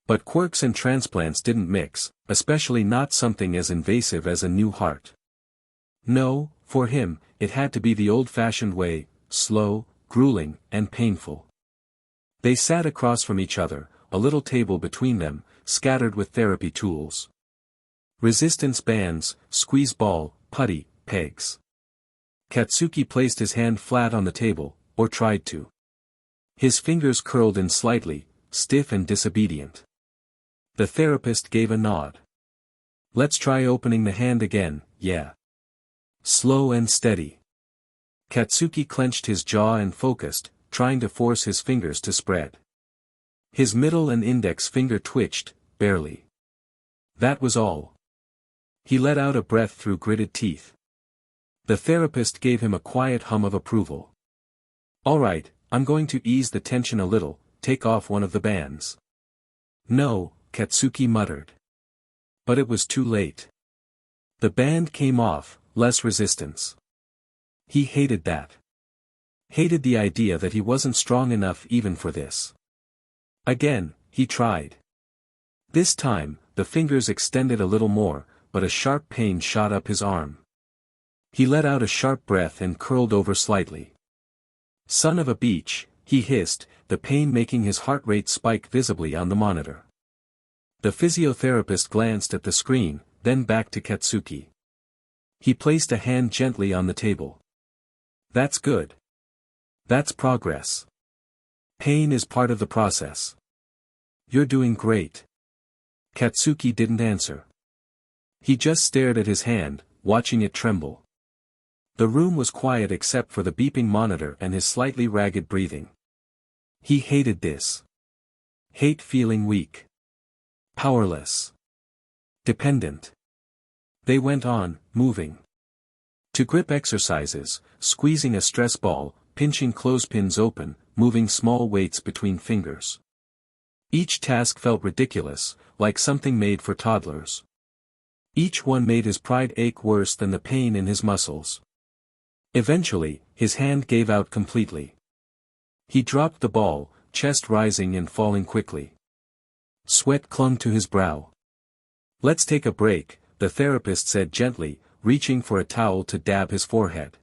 But quirks and transplants didn't mix, especially not something as invasive as a new heart. No, For him, it had to be the old-fashioned way, slow, grueling, and painful. They sat across from each other, a little table between them, scattered with therapy tools. Resistance bands, squeeze ball, putty, pegs. Katsuki placed his hand flat on the table, or tried to. His fingers curled in slightly, stiff and disobedient. The therapist gave a nod. Let's try opening the hand again, yeah. Slow and steady. Katsuki clenched his jaw and focused, trying to force his fingers to spread. His middle and index finger twitched, barely. That was all. He let out a breath through gritted teeth. The therapist gave him a quiet hum of approval. All right, I'm going to ease the tension a little, take off one of the bands. No, Katsuki muttered. But it was too late. The band came off, less resistance. He hated that. Hated the idea that he wasn't strong enough even for this. Again, he tried. This time, the fingers extended a little more, but a sharp pain shot up his arm. He let out a sharp breath and curled over slightly. Son of a beach, he hissed, the pain making his heart rate spike visibly on the monitor. The physiotherapist glanced at the screen, then back to Katsuki. He placed a hand gently on the table. That's good. That's progress. Pain is part of the process. You're doing great. Katsuki didn't answer. He just stared at his hand, watching it tremble. The room was quiet except for the beeping monitor and his slightly ragged breathing. He hated this. Hate feeling weak. Powerless. Dependent. They went on, moving. To grip exercises, squeezing a stress ball, pinching clothespins open, moving small weights between fingers. Each task felt ridiculous, like something made for toddlers. Each one made his pride ache worse than the pain in his muscles. Eventually, his hand gave out completely. He dropped the ball, chest rising and falling quickly. Sweat clung to his brow. Let's take a break, the therapist said gently, reaching for a towel to dab his forehead.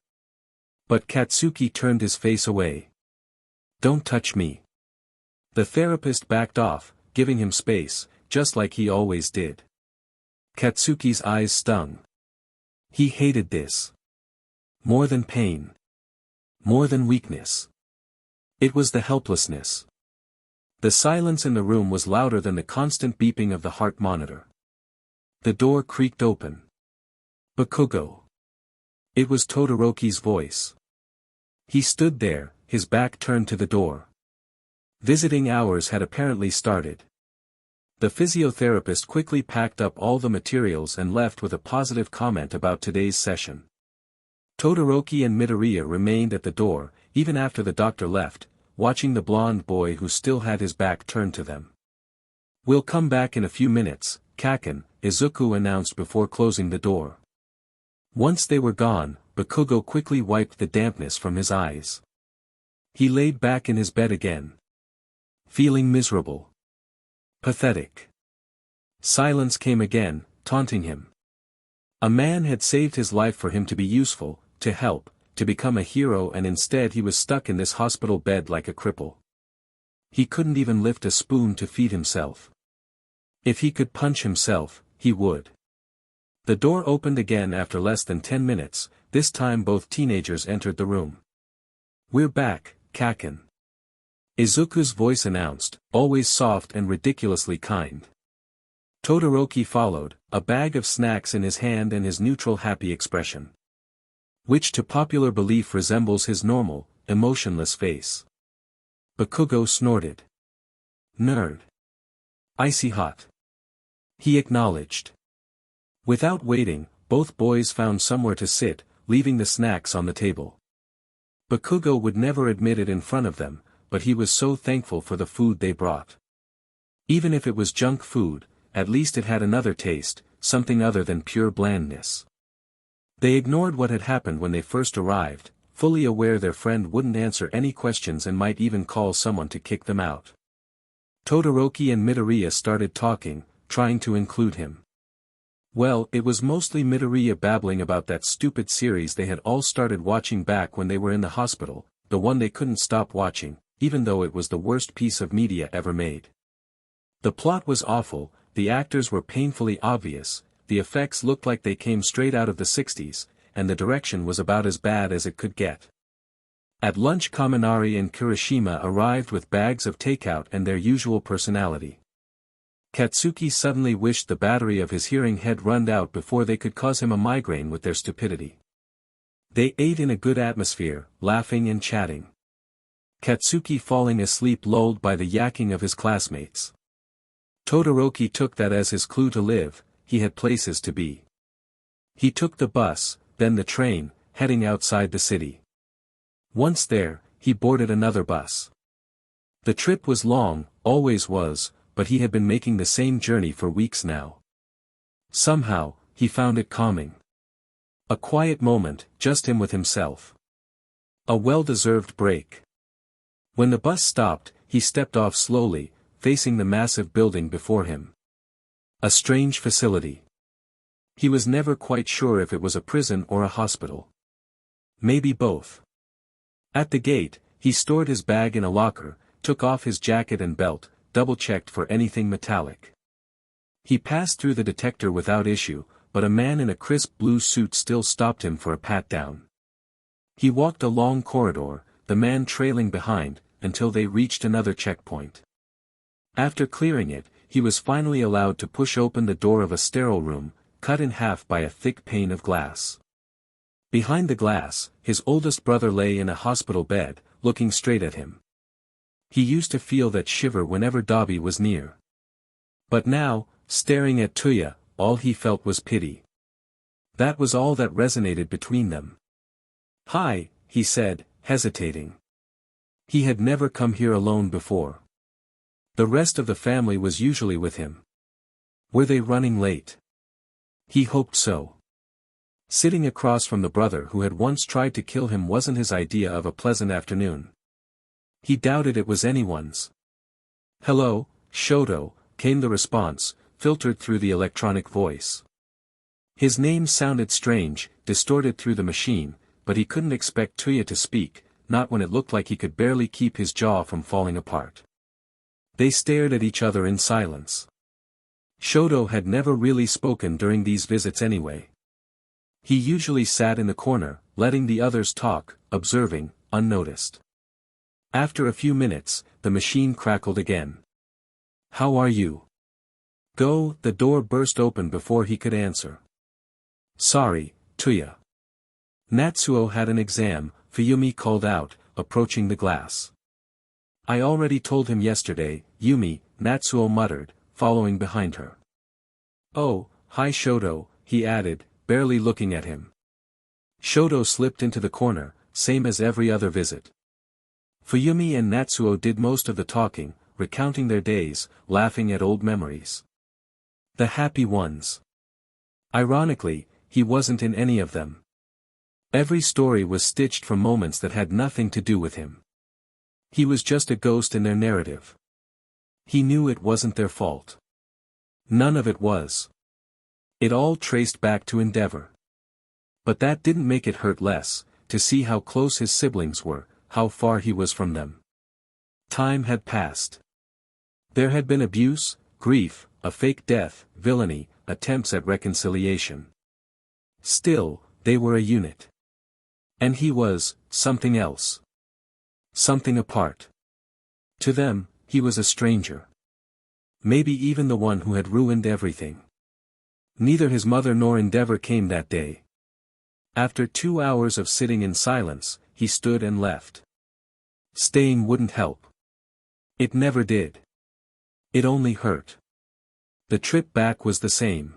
But Katsuki turned his face away. Don't touch me. The therapist backed off, giving him space, just like he always did. Katsuki's eyes stung. He hated this. More than pain. More than weakness. It was the helplessness. The silence in the room was louder than the constant beeping of the heart monitor. The door creaked open. Bakugo. It was Todoroki's voice. He stood there, his back turned to the door. Visiting hours had apparently started. The physiotherapist quickly packed up all the materials and left with a positive comment about today's session. Todoroki and Midoriya remained at the door, even after the doctor left, watching the blonde boy who still had his back turned to them. We'll come back in a few minutes, Kaken, Izuku announced before closing the door. Once they were gone, Bakugo quickly wiped the dampness from his eyes. He laid back in his bed again. Feeling miserable. Pathetic. Silence came again, taunting him. A man had saved his life for him to be useful, to help, to become a hero, and instead he was stuck in this hospital bed like a cripple. He couldn't even lift a spoon to feed himself. If he could punch himself, he would. The door opened again after less than 10 minutes, this time both teenagers entered the room. We're back, Kaken. Izuku's voice announced, always soft and ridiculously kind. Todoroki followed, a bag of snacks in his hand and his neutral happy expression. Which to popular belief resembles his normal, emotionless face. Bakugo snorted. Nerd. Icy hot. He acknowledged. Without waiting, both boys found somewhere to sit, leaving the snacks on the table. Bakugo would never admit it in front of them, but he was so thankful for the food they brought. Even if it was junk food, at least it had another taste, something other than pure blandness. They ignored what had happened when they first arrived, fully aware their friend wouldn't answer any questions and might even call someone to kick them out. Todoroki and Midoriya started talking, trying to include him. Well, it was mostly Midoriya babbling about that stupid series they had all started watching back when they were in the hospital, the one they couldn't stop watching, even though it was the worst piece of media ever made. The plot was awful, the actors were painfully obvious, the effects looked like they came straight out of the 60s, and the direction was about as bad as it could get. At lunch Kaminari and Kirishima arrived with bags of takeout and their usual personality. Katsuki suddenly wished the battery of his hearing had run out before they could cause him a migraine with their stupidity. They ate in a good atmosphere, laughing and chatting. Katsuki falling asleep lulled by the yakking of his classmates. Todoroki took that as his clue to live, he had places to be. He took the bus, then the train, heading outside the city. Once there, he boarded another bus. The trip was long, always was, but he had been making the same journey for weeks now. Somehow, he found it calming. A quiet moment, just him with himself. A well-deserved break. When the bus stopped, he stepped off slowly, facing the massive building before him. A strange facility. He was never quite sure if it was a prison or a hospital. Maybe both. At the gate, he stored his bag in a locker, took off his jacket and belt, double-checked for anything metallic. He passed through the detector without issue, but a man in a crisp blue suit still stopped him for a pat-down. He walked a long corridor, the man trailing behind, until they reached another checkpoint. After clearing it, he was finally allowed to push open the door of a sterile room, cut in half by a thick pane of glass. Behind the glass, his oldest brother lay in a hospital bed, looking straight at him. He used to feel that shiver whenever Dabi was near. But now, staring at Tuya, all he felt was pity. That was all that resonated between them. "Hi," he said, hesitating. He had never come here alone before. The rest of the family was usually with him. Were they running late? He hoped so. Sitting across from the brother who had once tried to kill him wasn't his idea of a pleasant afternoon. He doubted it was anyone's. "Hello, Shoto," came the response, filtered through the electronic voice. His name sounded strange, distorted through the machine, but he couldn't expect Tuya to speak, not when it looked like he could barely keep his jaw from falling apart. They stared at each other in silence. Shoto had never really spoken during these visits anyway. He usually sat in the corner, letting the others talk, observing, unnoticed. After a few minutes, the machine crackled again. "How are you?" "Go," the door burst open before he could answer. "Sorry, Tuya. Natsuo had an exam," Fuyumi called out, approaching the glass. "I already told him yesterday, Yumi," Natsuo muttered, following behind her. "Oh, hi Shoto," he added, barely looking at him. Shoto slipped into the corner, same as every other visit. Fuyumi and Natsuo did most of the talking, recounting their days, laughing at old memories. The happy ones. Ironically, he wasn't in any of them. Every story was stitched from moments that had nothing to do with him. He was just a ghost in their narrative. He knew it wasn't their fault. None of it was. It all traced back to Endeavor. But that didn't make it hurt less, to see how close his siblings were, how far he was from them. Time had passed. There had been abuse, grief, a fake death, villainy, attempts at reconciliation. Still, they were a unit. And he was, something else. Something apart. To them, he was a stranger. Maybe even the one who had ruined everything. Neither his mother nor Endeavor came that day. After 2 hours of sitting in silence, he stood and left. Staying wouldn't help. It never did. It only hurt. The trip back was the same.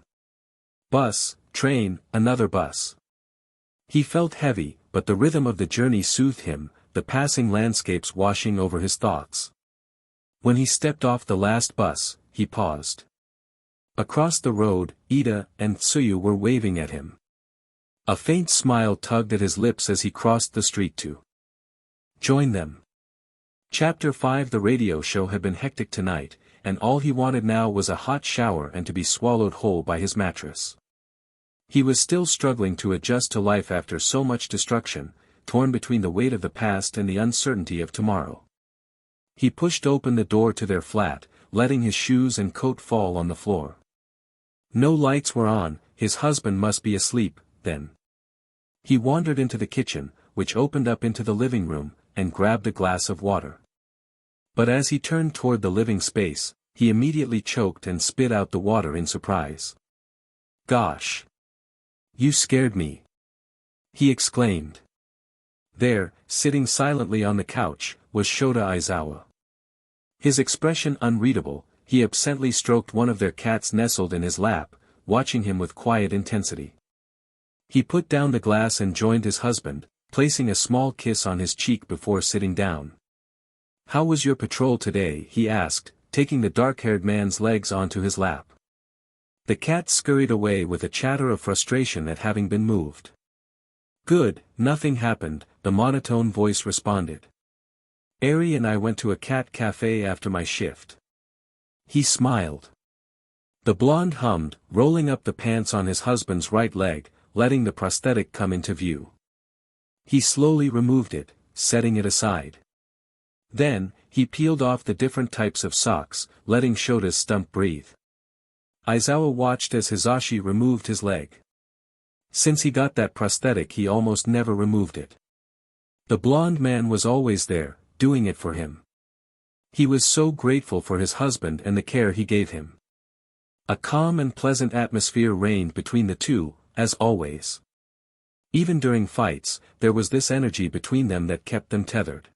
Bus, train, another bus. He felt heavy, but the rhythm of the journey soothed him, the passing landscapes washing over his thoughts. When he stepped off the last bus, he paused. Across the road, Ida and Tsuyu were waving at him. A faint smile tugged at his lips as he crossed the street to join them. Chapter 5. The radio show had been hectic tonight, and all he wanted now was a hot shower and to be swallowed whole by his mattress. He was still struggling to adjust to life after so much destruction, torn between the weight of the past and the uncertainty of tomorrow. He pushed open the door to their flat, letting his shoes and coat fall on the floor. No lights were on, his husband must be asleep, then. He wandered into the kitchen, which opened up into the living room, and grabbed a glass of water. But as he turned toward the living space, he immediately choked and spit out the water in surprise. "Gosh! You scared me!" he exclaimed. There, sitting silently on the couch, was Shota Aizawa. His expression unreadable, he absently stroked one of their cats nestled in his lap, watching him with quiet intensity. He put down the glass and joined his husband, placing a small kiss on his cheek before sitting down. "How was your patrol today?" he asked, taking the dark-haired man's legs onto his lap. The cat scurried away with a chatter of frustration at having been moved. "Good, nothing happened," the monotone voice responded. "Eri and I went to a cat cafe after my shift." He smiled. The blonde hummed, rolling up the pants on his husband's right leg, letting the prosthetic come into view. He slowly removed it, setting it aside. Then, he peeled off the different types of socks, letting Shota's stump breathe. Aizawa watched as Hizashi removed his leg. Since he got that prosthetic he almost never removed it. The blonde man was always there, doing it for him. He was so grateful for his husband and the care he gave him. A calm and pleasant atmosphere reigned between the two, as always. Even during fights, there was this energy between them that kept them tethered.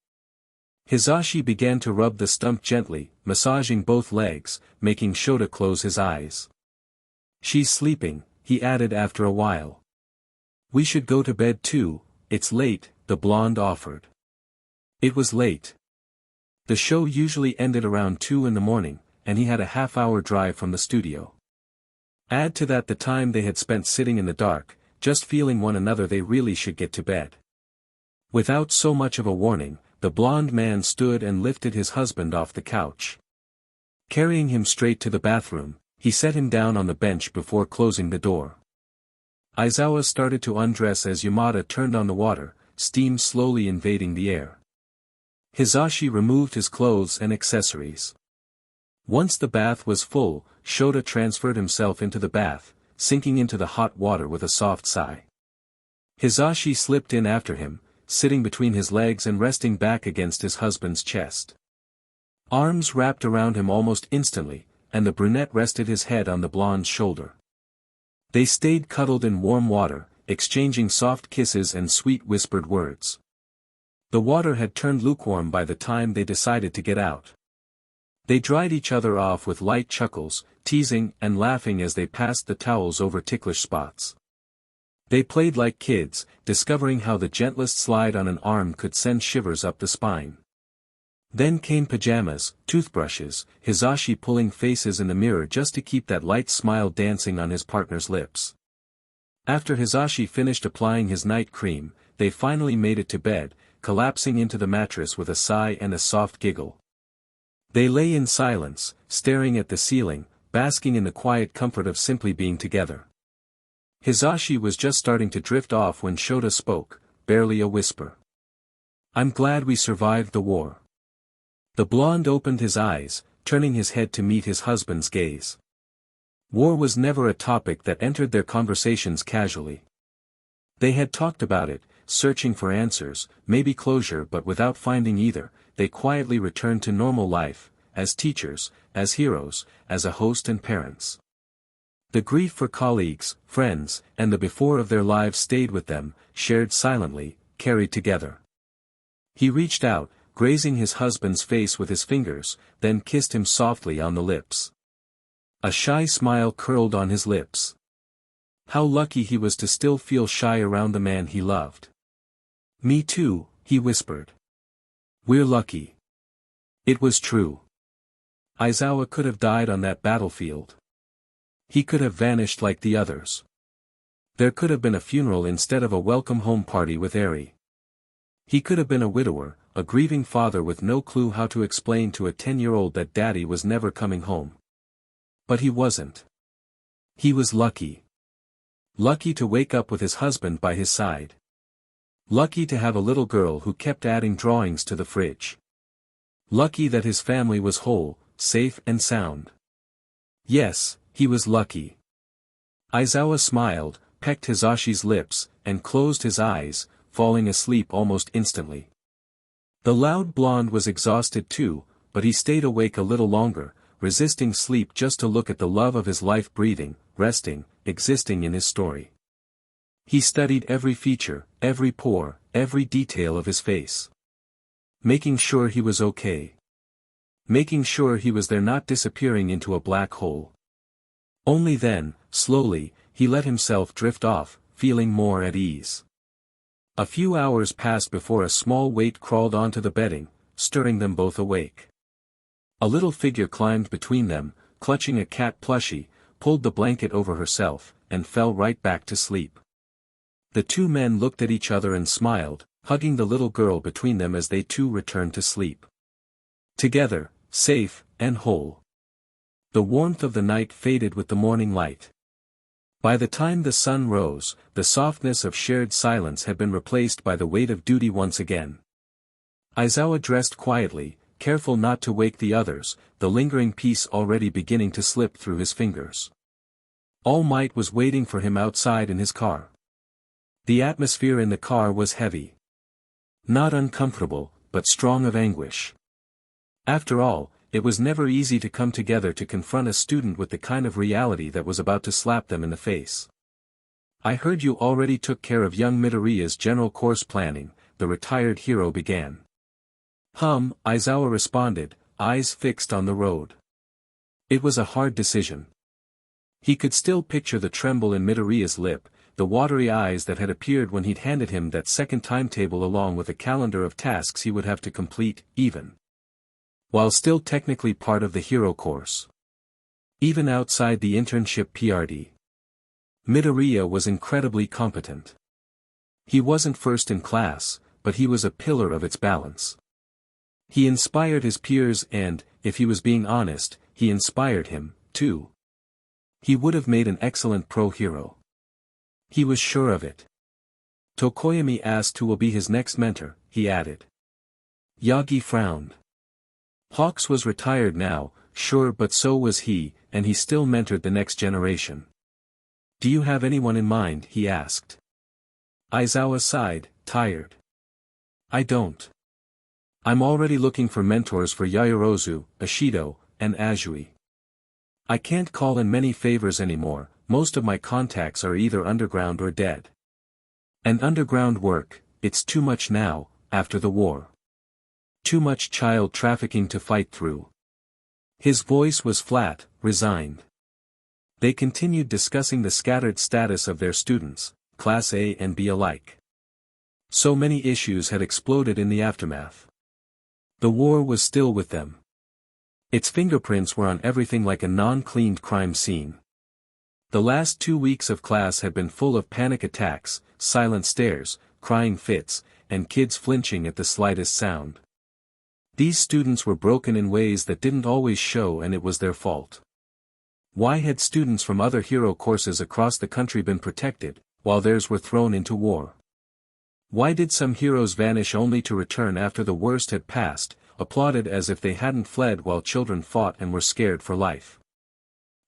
Hizashi began to rub the stump gently, massaging both legs, making Shota close his eyes. "She's sleeping," he added after a while. "We should go to bed too, it's late," the blonde offered. It was late. The show usually ended around 2 in the morning, and he had a half-hour drive from the studio. Add to that the time they had spent sitting in the dark, just feeling one another, they really should get to bed. Without so much of a warning, the blonde man stood and lifted his husband off the couch. Carrying him straight to the bathroom, he set him down on the bench before closing the door. Aizawa started to undress as Yamada turned on the water, steam slowly invading the air. Hizashi removed his clothes and accessories. Once the bath was full, Shota transferred himself into the bath, sinking into the hot water with a soft sigh. Hizashi slipped in after him, sitting between his legs and resting back against his husband's chest. Arms wrapped around him almost instantly, and the brunette rested his head on the blonde's shoulder. They stayed cuddled in warm water, exchanging soft kisses and sweet whispered words. The water had turned lukewarm by the time they decided to get out. They dried each other off with light chuckles, teasing and laughing as they passed the towels over ticklish spots. They played like kids, discovering how the gentlest slide on an arm could send shivers up the spine. Then came pajamas, toothbrushes, Hizashi pulling faces in the mirror just to keep that light smile dancing on his partner's lips. After Hizashi finished applying his night cream, they finally made it to bed, collapsing into the mattress with a sigh and a soft giggle. They lay in silence, staring at the ceiling, basking in the quiet comfort of simply being together. Hizashi was just starting to drift off when Shota spoke, barely a whisper. "I'm glad we survived the war." The blonde opened his eyes, turning his head to meet his husband's gaze. War was never a topic that entered their conversations casually. They had talked about it, searching for answers, maybe closure, but without finding either, they quietly returned to normal life, as teachers, as heroes, as a host and parents. The grief for colleagues, friends, and the before of their lives stayed with them, shared silently, carried together. He reached out, grazing his husband's face with his fingers, then kissed him softly on the lips. A shy smile curled on his lips. How lucky he was to still feel shy around the man he loved. "Me too," he whispered. "We're lucky." It was true. Aizawa could have died on that battlefield. He could have vanished like the others. There could have been a funeral instead of a welcome home party with Eri. He could have been a widower, a grieving father with no clue how to explain to a 10-year-old that daddy was never coming home. But he wasn't. He was lucky. Lucky to wake up with his husband by his side. Lucky to have a little girl who kept adding drawings to the fridge. Lucky that his family was whole, safe and sound. Yes, he was lucky. Aizawa smiled, pecked Hisashi's lips, and closed his eyes, falling asleep almost instantly. The loud blonde was exhausted too, but he stayed awake a little longer, resisting sleep just to look at the love of his life breathing, resting, existing in his story. He studied every feature, every pore, every detail of his face. Making sure he was okay. Making sure he was there, not disappearing into a black hole. Only then, slowly, he let himself drift off, feeling more at ease. A few hours passed before a small weight crawled onto the bedding, stirring them both awake. A little figure climbed between them, clutching a cat plushie, pulled the blanket over herself, and fell right back to sleep. The two men looked at each other and smiled, hugging the little girl between them as they too returned to sleep. Together, safe, and whole. The warmth of the night faded with the morning light. By the time the sun rose, the softness of shared silence had been replaced by the weight of duty once again. Aizawa dressed quietly, careful not to wake the others, the lingering peace already beginning to slip through his fingers. All Might was waiting for him outside in his car. The atmosphere in the car was heavy. Not uncomfortable, but strong of anguish. After all, it was never easy to come together to confront a student with the kind of reality that was about to slap them in the face. "I heard you already took care of young Midoriya's general course planning," the retired hero began. Aizawa responded, eyes fixed on the road. It was a hard decision. He could still picture the tremble in Midoriya's lip, the watery eyes that had appeared when he'd handed him that second timetable along with a calendar of tasks he would have to complete, even while still technically part of the hero course. Even outside the internship PRD. Midoriya was incredibly competent. He wasn't first in class, but he was a pillar of its balance. He inspired his peers and, if he was being honest, he inspired him, too. He would have made an excellent pro-hero. He was sure of it. Tokoyami asked who will be his next mentor, he added. Yagi frowned. Hawks was retired now, sure, but so was he, and he still mentored the next generation. "Do you have anyone in mind?" he asked. Aizawa sighed, tired. "I don't. I'm already looking for mentors for Yaoyorozu, Ashido, and Azui. I can't call in many favors anymore, most of my contacts are either underground or dead. And underground work, it's too much now, after the war. Too much child trafficking to fight through." His voice was flat, resigned. They continued discussing the scattered status of their students, Class A and B alike. So many issues had exploded in the aftermath. The war was still with them. Its fingerprints were on everything like a non-cleaned crime scene. The last 2 weeks of class had been full of panic attacks, silent stares, crying fits, and kids flinching at the slightest sound. These students were broken in ways that didn't always show, and it was their fault. Why had students from other hero courses across the country been protected, while theirs were thrown into war? Why did some heroes vanish only to return after the worst had passed, applauded as if they hadn't fled while children fought and were scared for life?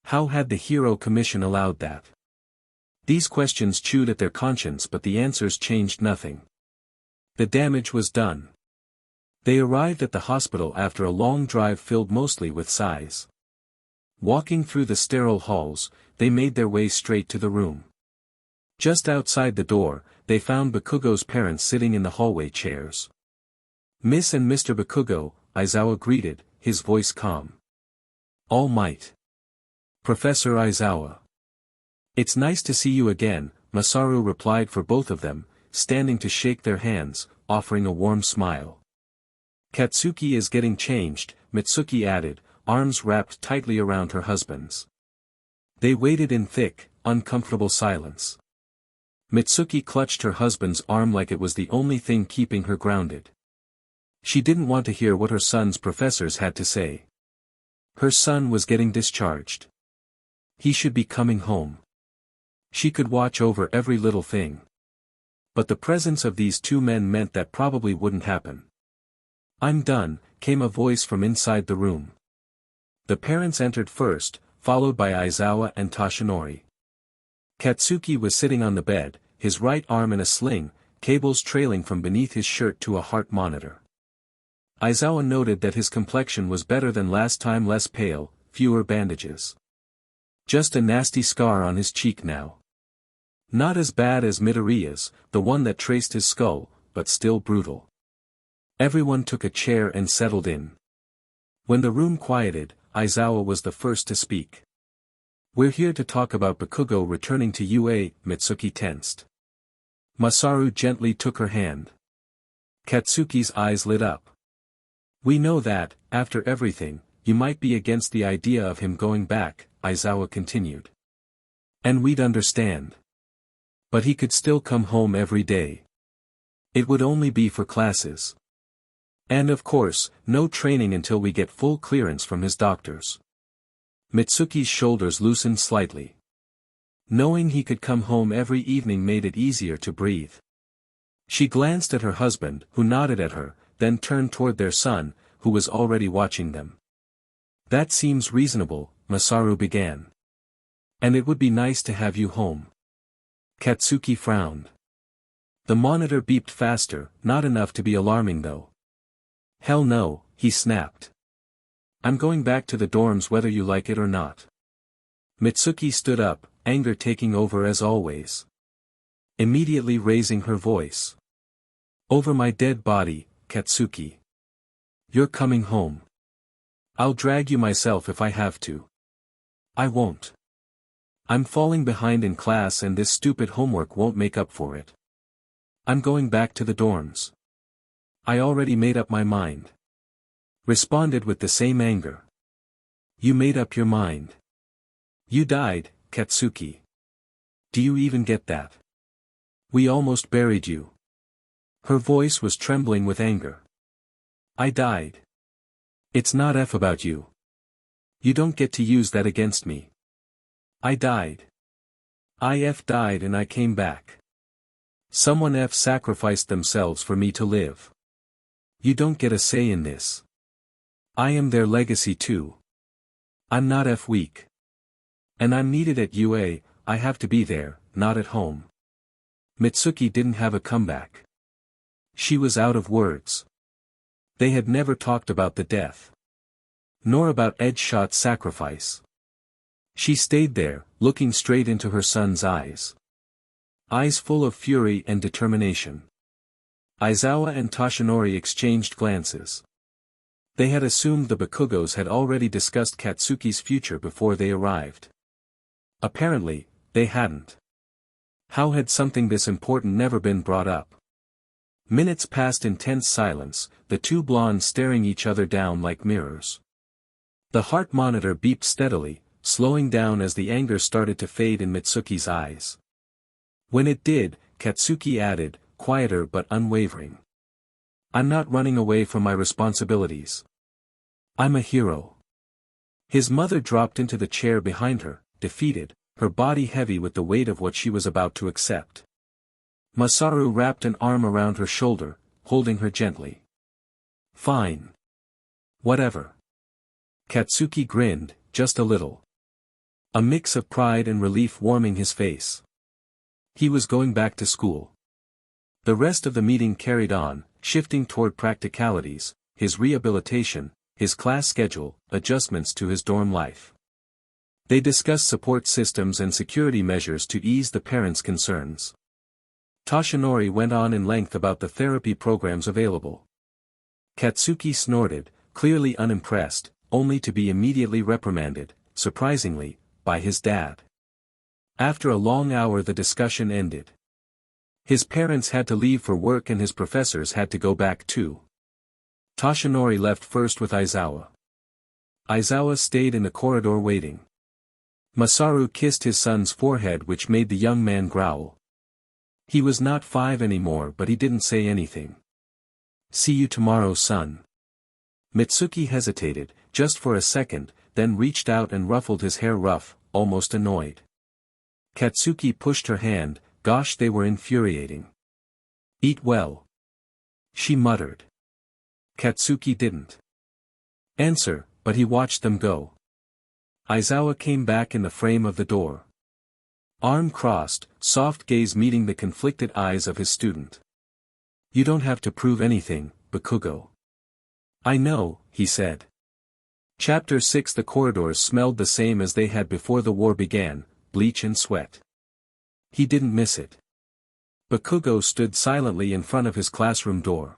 How had the Hero Commission allowed that? These questions chewed at their conscience, but the answers changed nothing. The damage was done. They arrived at the hospital after a long drive filled mostly with sighs. Walking through the sterile halls, they made their way straight to the room. Just outside the door, they found Bakugo's parents sitting in the hallway chairs. "Miss and Mr. Bakugo," Aizawa greeted, his voice calm. "All Might. Professor Aizawa. It's nice to see you again," Masaru replied for both of them, standing to shake their hands, offering a warm smile. "Katsuki is getting changed," Mitsuki added, arms wrapped tightly around her husband's. They waited in thick, uncomfortable silence. Mitsuki clutched her husband's arm like it was the only thing keeping her grounded. She didn't want to hear what her son's professors had to say. Her son was getting discharged. He should be coming home. She could watch over every little thing. But the presence of these two men meant that probably wouldn't happen. "I'm done," came a voice from inside the room. The parents entered first, followed by Aizawa and Toshinori. Katsuki was sitting on the bed, his right arm in a sling, cables trailing from beneath his shirt to a heart monitor. Aizawa noted that his complexion was better than last time, less pale, fewer bandages. Just a nasty scar on his cheek now. Not as bad as Midoriya's, the one that traced his skull, but still brutal. Everyone took a chair and settled in. When the room quieted, Aizawa was the first to speak. "We're here to talk about Bakugo returning to UA," Mitsuki tensed. Masaru gently took her hand. Katsuki's eyes lit up. "We know that, after everything, you might be against the idea of him going back," Aizawa continued. "And we'd understand. But he could still come home every day. It would only be for classes. And of course, no training until we get full clearance from his doctors." Mitsuki's shoulders loosened slightly. Knowing he could come home every evening made it easier to breathe. She glanced at her husband, who nodded at her, then turned toward their son, who was already watching them. "That seems reasonable," Masaru began. "And it would be nice to have you home." Katsuki frowned. The monitor beeped faster, not enough to be alarming though. "Hell no," he snapped. "I'm going back to the dorms whether you like it or not." Mitsuki stood up, anger taking over as always. Immediately raising her voice. "Over my dead body, Katsuki. You're coming home. I'll drag you myself if I have to." "I won't. I'm falling behind in class and this stupid homework won't make up for it. I'm going back to the dorms. I already made up my mind." Responded with the same anger. "You made up your mind. You died, Katsuki. Do you even get that? We almost buried you." Her voice was trembling with anger. "I died. It's not about you. You don't get to use that against me. I died. I died and I came back. Someone sacrificed themselves for me to live. You don't get a say in this. I am their legacy too. I'm not weak. And I'm needed at UA, I have to be there, not at home." Mitsuki didn't have a comeback. She was out of words. They had never talked about the death. Nor about Edshot's sacrifice. She stayed there, looking straight into her son's eyes. Eyes full of fury and determination. Aizawa and Toshinori exchanged glances. They had assumed the Bakugos had already discussed Katsuki's future before they arrived. Apparently, they hadn't. How had something this important never been brought up? Minutes passed in tense silence, the two blondes staring each other down like mirrors. The heart monitor beeped steadily, slowing down as the anger started to fade in Mitsuki's eyes. When it did, Katsuki added, quieter but unwavering. "I'm not running away from my responsibilities. I'm a hero." His mother dropped into the chair behind her, defeated, her body heavy with the weight of what she was about to accept. Masaru wrapped an arm around her shoulder, holding her gently. "Fine. Whatever." Katsuki grinned, just a little. A mix of pride and relief warming his face. He was going back to school. The rest of the meeting carried on, shifting toward practicalities, his rehabilitation, his class schedule, adjustments to his dorm life. They discussed support systems and security measures to ease the parents' concerns. Toshinori went on in length about the therapy programs available. Katsuki snorted, clearly unimpressed, only to be immediately reprimanded, surprisingly, by his dad. After a long hour the discussion ended. His parents had to leave for work and his professors had to go back too. Toshinori left first with Aizawa. Aizawa stayed in the corridor waiting. Masaru kissed his son's forehead which made the young man growl. He was not 5 anymore but he didn't say anything. "See you tomorrow, son." Mitsuki hesitated, just for a second, then reached out and ruffled his hair rough, almost annoyed. Katsuki pushed her hand. Gosh, they were infuriating. Eat well. She muttered. Katsuki didn't answer, but he watched them go. Aizawa came back in the frame of the door. Arm crossed, soft gaze meeting the conflicted eyes of his student. You don't have to prove anything, Bakugo. I know, he said. Chapter 6. The corridors smelled the same as they had before the war began, bleach and sweat. He didn't miss it. Bakugo stood silently in front of his classroom door.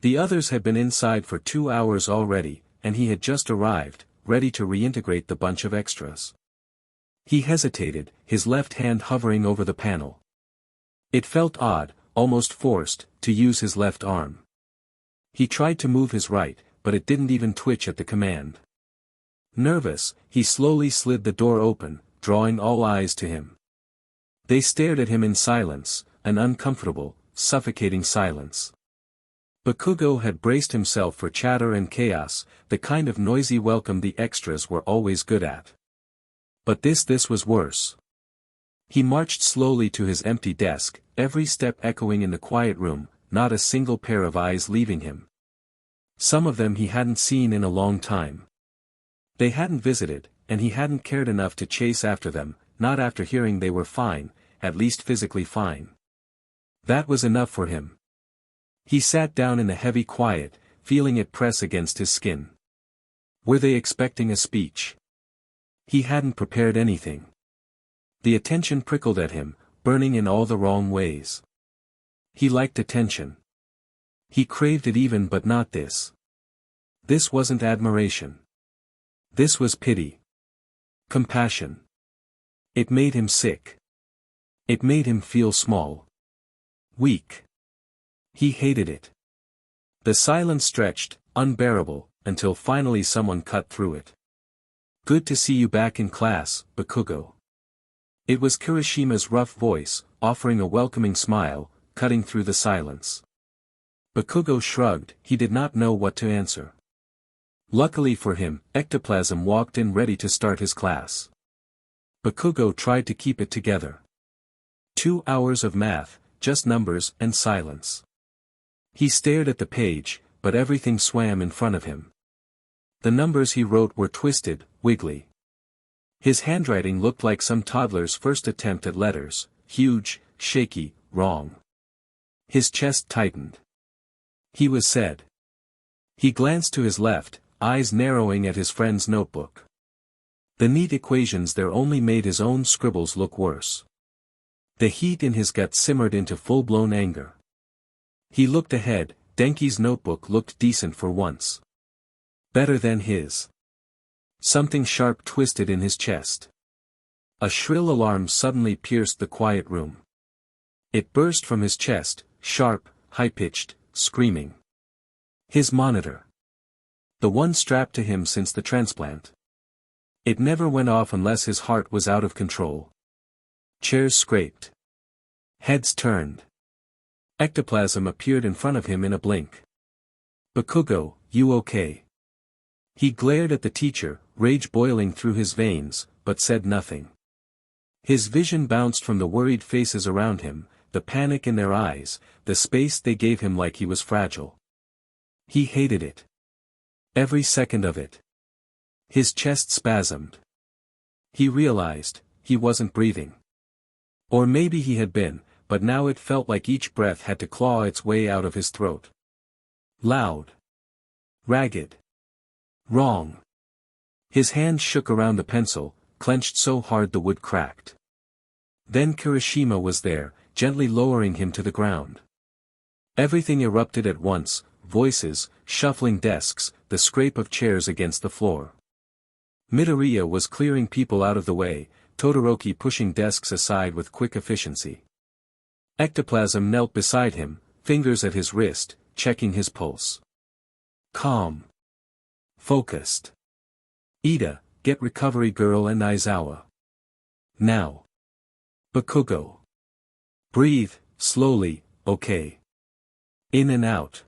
The others had been inside for 2 hours already, and he had just arrived, ready to reintegrate the bunch of extras. He hesitated, his left hand hovering over the panel. It felt odd, almost forced, to use his left arm. He tried to move his right, but it didn't even twitch at the command. Nervous, he slowly slid the door open, drawing all eyes to him. They stared at him in silence, an uncomfortable, suffocating silence. Bakugo had braced himself for chatter and chaos, the kind of noisy welcome the extras were always good at. But this was worse. He marched slowly to his empty desk, every step echoing in the quiet room, not a single pair of eyes leaving him. Some of them he hadn't seen in a long time. They hadn't visited, and he hadn't cared enough to chase after them, not after hearing they were fine, at least physically fine. That was enough for him. He sat down in the heavy quiet, feeling it press against his skin. Were they expecting a speech? He hadn't prepared anything. The attention prickled at him, burning in all the wrong ways. He liked attention. He craved it even, but not this. This wasn't admiration. This was pity. Compassion. It made him sick. It made him feel small. Weak. He hated it. The silence stretched, unbearable, until finally someone cut through it. Good to see you back in class, Bakugo. It was Kirishima's rough voice, offering a welcoming smile, cutting through the silence. Bakugo shrugged, he did not know what to answer. Luckily for him, Ectoplasm walked in ready to start his class. Bakugo tried to keep it together. 2 hours of math, just numbers and silence. He stared at the page, but everything swam in front of him. The numbers he wrote were twisted, wiggly. His handwriting looked like some toddler's first attempt at letters, huge, shaky, wrong. His chest tightened. He was sad. He glanced to his left, eyes narrowing at his friend's notebook. The neat equations there only made his own scribbles look worse. The heat in his gut simmered into full-blown anger. He looked ahead, Denki's notebook looked decent for once. Better than his. Something sharp twisted in his chest. A shrill alarm suddenly pierced the quiet room. It burst from his chest, sharp, high-pitched, screaming. His monitor. The one strapped to him since the transplant. It never went off unless his heart was out of control. Chairs scraped. Heads turned. Ectoplasm appeared in front of him in a blink. Bakugo, you okay? He glared at the teacher, rage boiling through his veins, but said nothing. His vision bounced from the worried faces around him, the panic in their eyes, the space they gave him like he was fragile. He hated it. Every second of it. His chest spasmed. He realized, he wasn't breathing. Or maybe he had been, but now it felt like each breath had to claw its way out of his throat. Loud. Ragged. Wrong. His hand shook around the pencil, clenched so hard the wood cracked. Then Kirishima was there, gently lowering him to the ground. Everything erupted at once, voices, shuffling desks, the scrape of chairs against the floor. Midoriya was clearing people out of the way, Todoroki pushing desks aside with quick efficiency. Ectoplasm knelt beside him, fingers at his wrist, checking his pulse. Calm. Focused. Ida, get Recovery Girl and Aizawa. Now. Bakugo. Breathe, slowly, okay. In and out.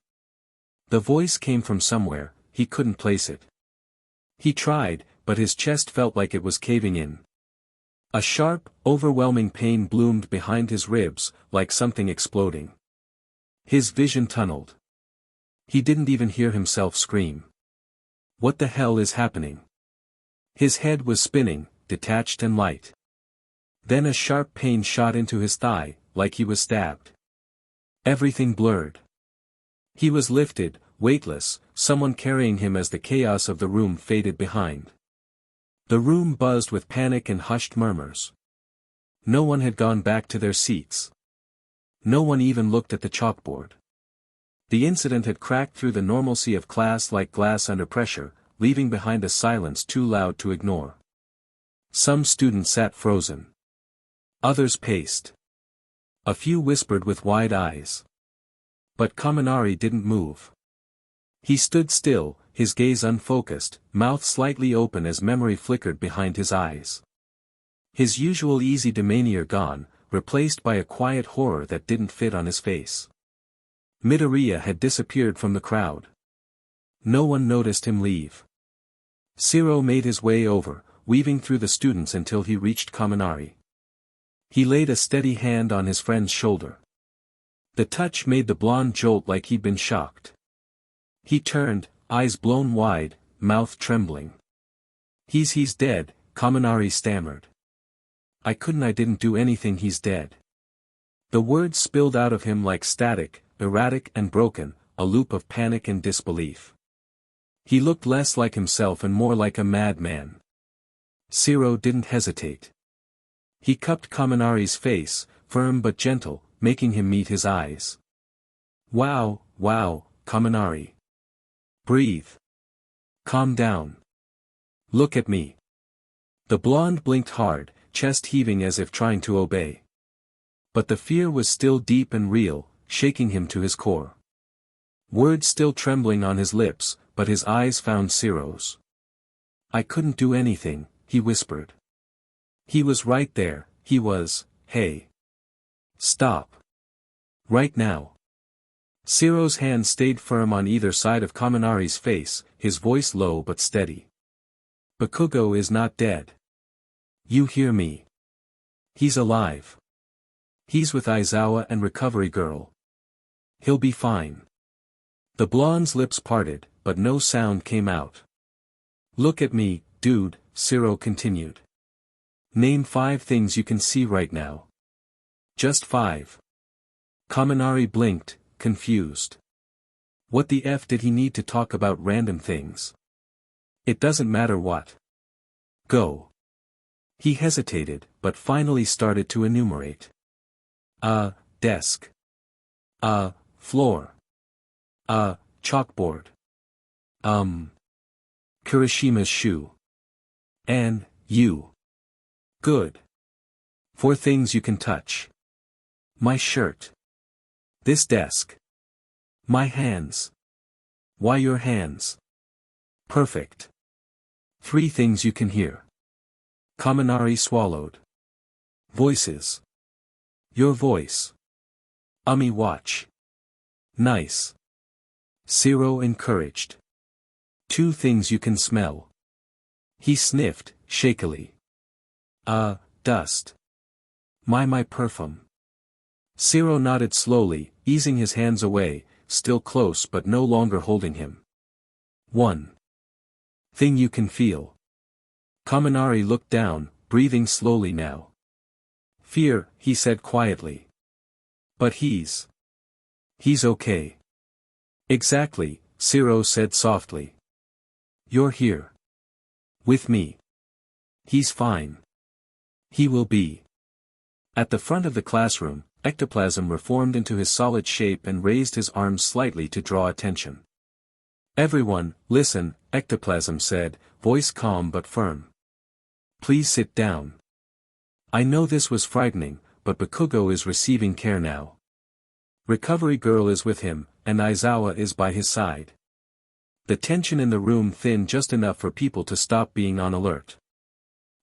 The voice came from somewhere, he couldn't place it. He tried, but his chest felt like it was caving in. A sharp, overwhelming pain bloomed behind his ribs, like something exploding. His vision tunneled. He didn't even hear himself scream. What the hell is happening? His head was spinning, detached and light. Then a sharp pain shot into his thigh, like he was stabbed. Everything blurred. He was lifted, weightless, someone carrying him as the chaos of the room faded behind. The room buzzed with panic and hushed murmurs. No one had gone back to their seats. No one even looked at the chalkboard. The incident had cracked through the normalcy of class like glass under pressure, leaving behind a silence too loud to ignore. Some students sat frozen. Others paced. A few whispered with wide eyes. But Kaminari didn't move. He stood still, his gaze unfocused, mouth slightly open as memory flickered behind his eyes. His usual easy demeanor gone, replaced by a quiet horror that didn't fit on his face. Midoriya had disappeared from the crowd. No one noticed him leave. Zero made his way over, weaving through the students until he reached Kaminari. He laid a steady hand on his friend's shoulder. The touch made the blonde jolt like he'd been shocked. He turned, eyes blown wide, mouth trembling. He's dead," Kaminari stammered. I didn't do anything, he's dead." The words spilled out of him like static, erratic and broken, a loop of panic and disbelief. He looked less like himself and more like a madman. Zero didn't hesitate. He cupped Kaminari's face, firm but gentle, making him meet his eyes. Wow, Kaminari. Breathe. Calm down. Look at me. The blonde blinked hard, chest heaving as if trying to obey. But the fear was still deep and real, shaking him to his core. Words still trembling on his lips, but his eyes found Zero's. I couldn't do anything, he whispered. He was right there, hey. Stop. Right now. Zero's hand stayed firm on either side of Kaminari's face, his voice low but steady. Bakugo is not dead. You hear me? He's alive. He's with Aizawa and Recovery Girl. He'll be fine. The blonde's lips parted, but no sound came out. Look at me, dude, Zero continued. Name 5 things you can see right now. Just 5. Kaminari blinked, confused. What the F did he need to talk about random things? It doesn't matter what. Go. He hesitated, but finally started to enumerate. Desk. Floor. Chalkboard. Kirishima's shoe. And, you. Good. 4 things you can touch. My shirt. This desk. My hands. Why your hands? Perfect. 3 things you can hear. Kaminari swallowed. Voices. Your voice. Umi watch. Nice. Zero encouraged. 2 things you can smell. He sniffed, shakily. Dust. My perfume. Zero nodded slowly, easing his hands away, still close but no longer holding him. 1 thing you can feel. Kaminari looked down, breathing slowly now. Fear, he said quietly. But he's okay. Exactly, Zero said softly. You're here. With me. He's fine. He will be. At the front of the classroom, ectoplasm reformed into his solid shape and raised his arms slightly to draw attention. Everyone, listen, ectoplasm said, voice calm but firm. Please sit down. I know this was frightening, but Bakugo is receiving care now. Recovery Girl is with him, and Aizawa is by his side. The tension in the room thinned just enough for people to stop being on alert.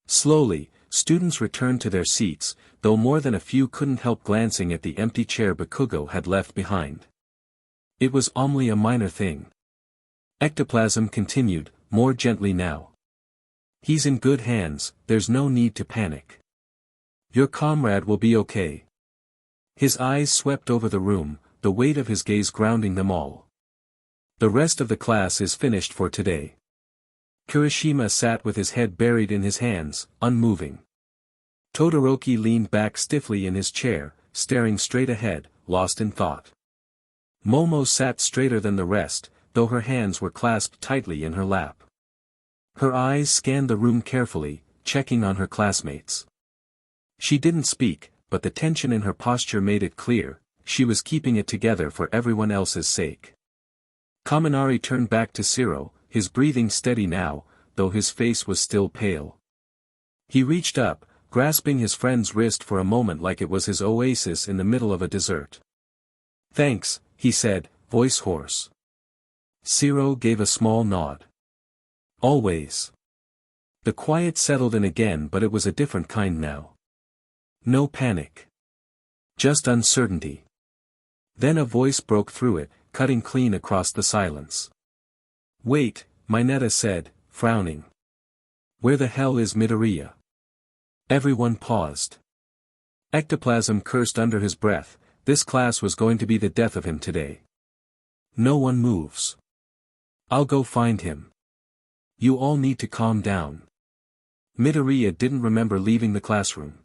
Slowly, students returned to their seats, though more than a few couldn't help glancing at the empty chair Bakugo had left behind. It was only a minor thing. Ectoplasm continued, more gently now. He's in good hands, there's no need to panic. Your comrade will be okay. His eyes swept over the room, the weight of his gaze grounding them all. The rest of the class is finished for today. Kirishima sat with his head buried in his hands, unmoving. Todoroki leaned back stiffly in his chair, staring straight ahead, lost in thought. Momo sat straighter than the rest, though her hands were clasped tightly in her lap. Her eyes scanned the room carefully, checking on her classmates. She didn't speak, but the tension in her posture made it clear, she was keeping it together for everyone else's sake. Kaminari turned back to Zero, his breathing steady now, though his face was still pale. He reached up, grasping his friend's wrist for a moment like it was his oasis in the middle of a desert. "Thanks," he said, voice hoarse. Zero gave a small nod. "Always." The quiet settled in again, but it was a different kind now. No panic. Just uncertainty. Then a voice broke through it, cutting clean across the silence. "Wait," Mineta said, frowning. "Where the hell is Midoriya?" Everyone paused. Ectoplasm cursed under his breath, this class was going to be the death of him today. No one moves. "I'll go find him. You all need to calm down." Midoriya didn't remember leaving the classroom.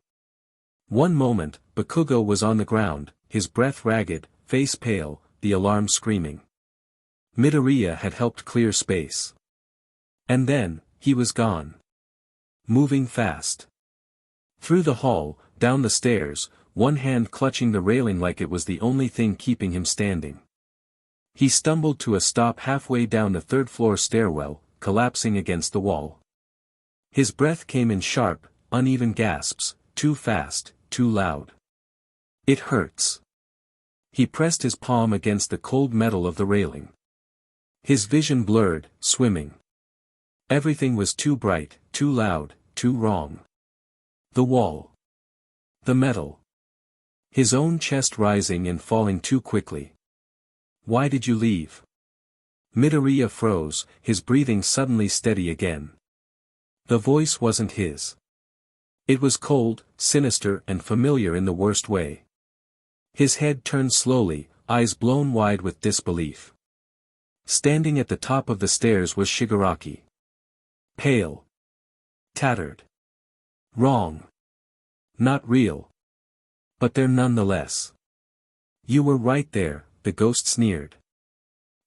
One moment, Bakugo was on the ground, his breath ragged, face pale, the alarm screaming. Midoriya had helped clear space. And then, he was gone. Moving fast. Through the hall, down the stairs, one hand clutching the railing like it was the only thing keeping him standing. He stumbled to a stop halfway down the third-floor stairwell, collapsing against the wall. His breath came in sharp, uneven gasps, too fast, too loud. "It hurts." He pressed his palm against the cold metal of the railing. His vision blurred, swimming. Everything was too bright, too loud, too wrong. The wall. The metal. His own chest rising and falling too quickly. "Why did you leave?" Midoriya froze, his breathing suddenly steady again. The voice wasn't his. It was cold, sinister and familiar in the worst way. His head turned slowly, eyes blown wide with disbelief. Standing at the top of the stairs was Shigaraki. Pale. Tattered. Wrong. Not real. But there nonetheless. "You were right there," the ghost sneered.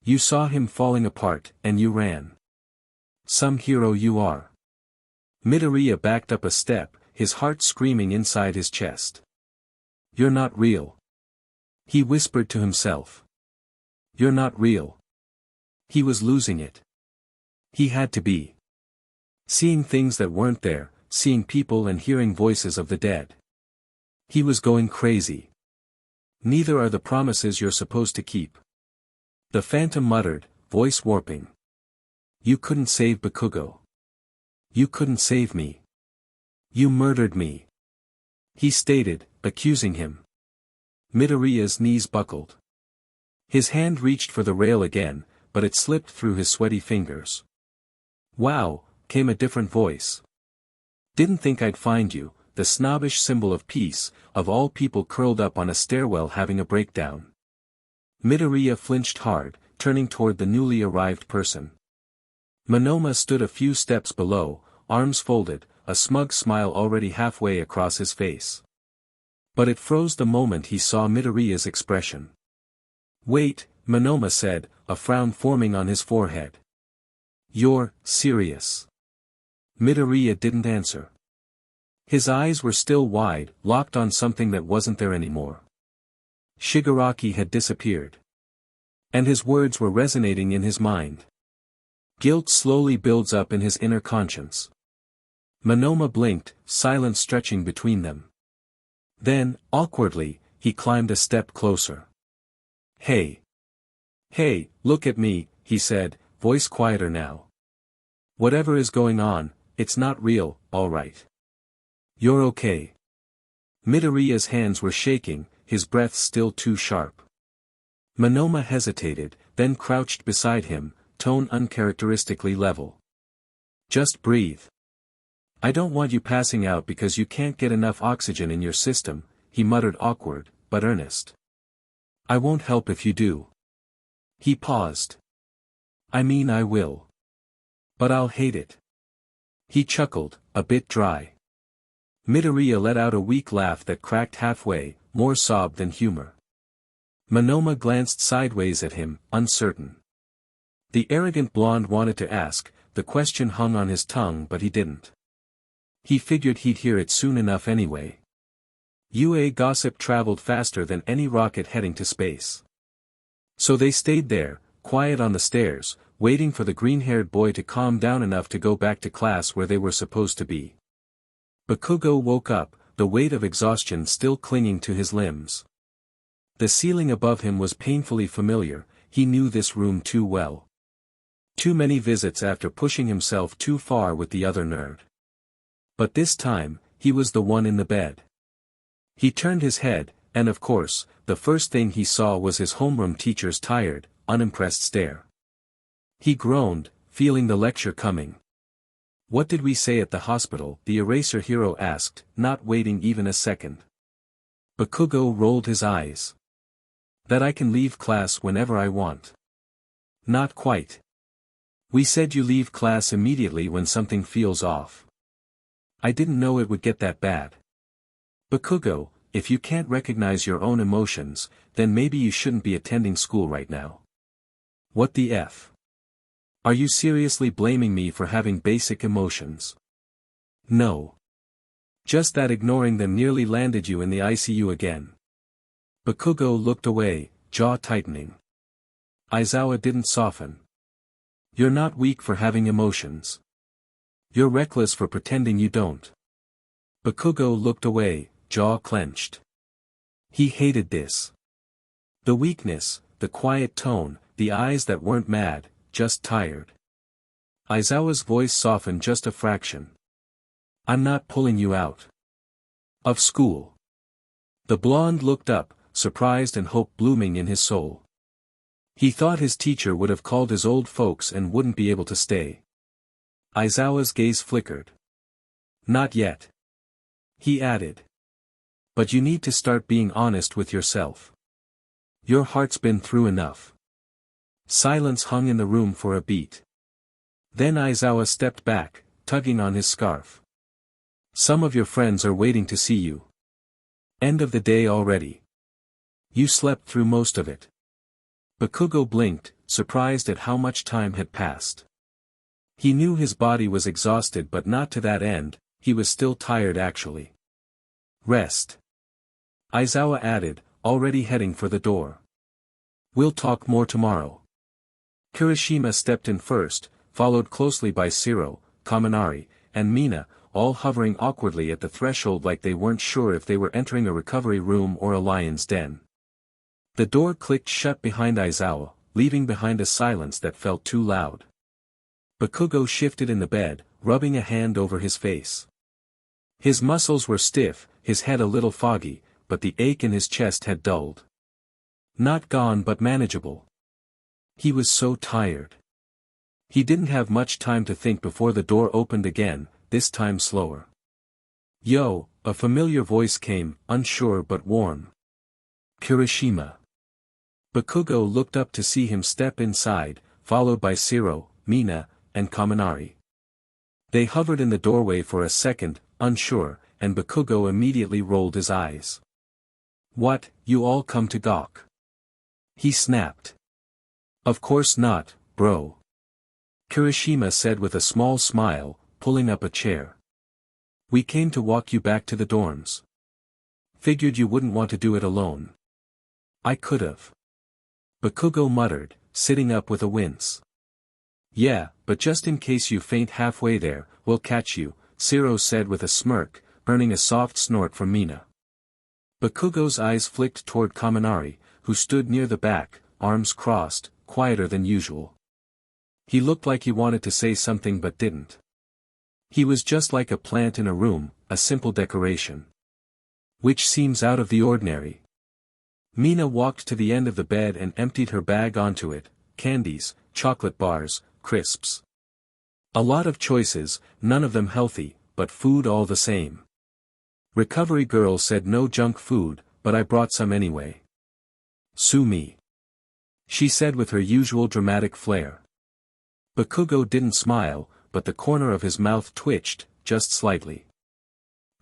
"You saw him falling apart, and you ran. Some hero you are." Midoriya backed up a step, his heart screaming inside his chest. "You're not real." He whispered to himself. "You're not real." He was losing it. He had to be. Seeing things that weren't there, seeing people and hearing voices of the dead. He was going crazy. "Neither are the promises you're supposed to keep." The phantom muttered, voice warping. "You couldn't save Bakugo. You couldn't save me. You murdered me." He stated, accusing him. Midoriya's knees buckled. His hand reached for the rail again, but it slipped through his sweaty fingers. "Wow," came a different voice. "Didn't think I'd find you, the snobbish symbol of peace, of all people curled up on a stairwell having a breakdown." Midoriya flinched hard, turning toward the newly arrived person. Monoma stood a few steps below, arms folded, a smug smile already halfway across his face. But it froze the moment he saw Midoriya's expression. "Wait," Monoma said, a frown forming on his forehead. "You're serious?" Midoriya didn't answer. His eyes were still wide, locked on something that wasn't there anymore. Shigaraki had disappeared. And his words were resonating in his mind. Guilt slowly builds up in his inner conscience. Monoma blinked, silence stretching between them. Then, awkwardly, he climbed a step closer. "Hey. Hey, look at me," he said, voice quieter now. "Whatever is going on, it's not real, all right. You're okay." Midoriya's hands were shaking, his breath still too sharp. Monoma hesitated, then crouched beside him, tone uncharacteristically level. "Just breathe. I don't want you passing out because you can't get enough oxygen in your system, he muttered, awkward, but earnest. I won't help if you do. He paused. I mean, I will. But I'll hate it. He chuckled, a bit dry. Midoriya let out a weak laugh that cracked halfway, more sob than humor. Monoma glanced sideways at him, uncertain. The arrogant blonde wanted to ask, the question hung on his tongue, but he didn't. He figured he'd hear it soon enough anyway. UA gossip traveled faster than any rocket heading to space. So they stayed there, quiet on the stairs, waiting for the green-haired boy to calm down enough to go back to class where they were supposed to be. Bakugo woke up, the weight of exhaustion still clinging to his limbs. The ceiling above him was painfully familiar, he knew this room too well. Too many visits after pushing himself too far with the other nerd. But this time, he was the one in the bed. He turned his head, and of course, the first thing he saw was his homeroom teacher's tired, unimpressed stare. He groaned, feeling the lecture coming. What did we say at the hospital? The eraser hero asked, not waiting even a second. Bakugo rolled his eyes. That I can leave class whenever I want. Not quite. We said you leave class immediately when something feels off. I didn't know it would get that bad. Bakugo, if you can't recognize your own emotions, then maybe you shouldn't be attending school right now. What the F? Are you seriously blaming me for having basic emotions? No. Just that ignoring them nearly landed you in the ICU again. Bakugo looked away, jaw tightening. Aizawa didn't soften. You're not weak for having emotions. You're reckless for pretending you don't. Bakugo looked away, jaw clenched. He hated this. The weakness, the quiet tone, the eyes that weren't mad, just tired. Aizawa's voice softened just a fraction. I'm not pulling you out of school. The blonde looked up, surprised and hope blooming in his soul. He thought his teacher would have called his old folks and wouldn't be able to stay. Aizawa's gaze flickered. Not yet. He added. But you need to start being honest with yourself. Your heart's been through enough. Silence hung in the room for a beat. Then Aizawa stepped back, tugging on his scarf. Some of your friends are waiting to see you. End of the day already. You slept through most of it. Bakugo blinked, surprised at how much time had passed. He knew his body was exhausted, but not to that end, he was still tired actually. Rest. Aizawa added, already heading for the door. We'll talk more tomorrow. Kirishima stepped in first, followed closely by Shiro, Kaminari, and Mina, all hovering awkwardly at the threshold like they weren't sure if they were entering a recovery room or a lion's den. The door clicked shut behind Aizawa, leaving behind a silence that felt too loud. Bakugo shifted in the bed, rubbing a hand over his face. His muscles were stiff, his head a little foggy, but the ache in his chest had dulled. Not gone but manageable. He was so tired. He didn't have much time to think before the door opened again, this time slower. Yo, a familiar voice came, unsure but warm. Kirishima. Bakugo looked up to see him step inside, followed by Shiro, Mina, and Kaminari. They hovered in the doorway for a second, unsure, and Bakugo immediately rolled his eyes. What, you all come to gawk? He snapped. Of course not, bro. Kirishima said with a small smile, pulling up a chair. We came to walk you back to the dorms. Figured you wouldn't want to do it alone. I could've. Bakugo muttered, sitting up with a wince. Yeah, but just in case you faint halfway there, we'll catch you, Shiro said with a smirk, earning a soft snort from Mina. Bakugo's eyes flicked toward Kaminari, who stood near the back, arms crossed, quieter than usual. He looked like he wanted to say something but didn't. He was just like a plant in a room, a simple decoration. Which seems out of the ordinary. Mina walked to the end of the bed and emptied her bag onto it, candies, chocolate bars, crisps. A lot of choices, none of them healthy, but food all the same. Recovery girl said no junk food, but I brought some anyway. Sue me, she said with her usual dramatic flair. Bakugo didn't smile, but the corner of his mouth twitched, just slightly.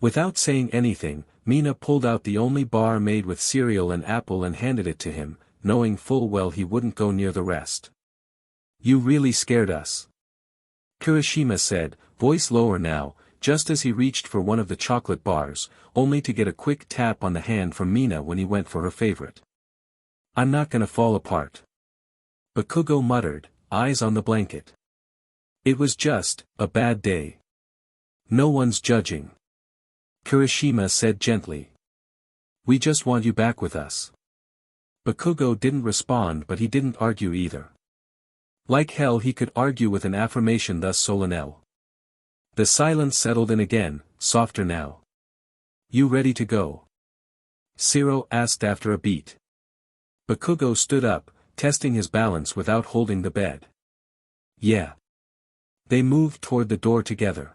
Without saying anything, Mina pulled out the only bar made with cereal and apple and handed it to him, knowing full well he wouldn't go near the rest. You really scared us, Kirishima said, voice lower now, just as he reached for one of the chocolate bars, only to get a quick tap on the hand from Mina when he went for her favorite. I'm not gonna fall apart, Bakugo muttered, eyes on the blanket. It was just a bad day. No one's judging, Kirishima said gently. We just want you back with us. Bakugo didn't respond, but he didn't argue either. Like hell he could argue with an affirmation thus solennel. The silence settled in again, softer now. You ready to go? Zero asked after a beat. Bakugo stood up, testing his balance without holding the bed. Yeah. They moved toward the door together.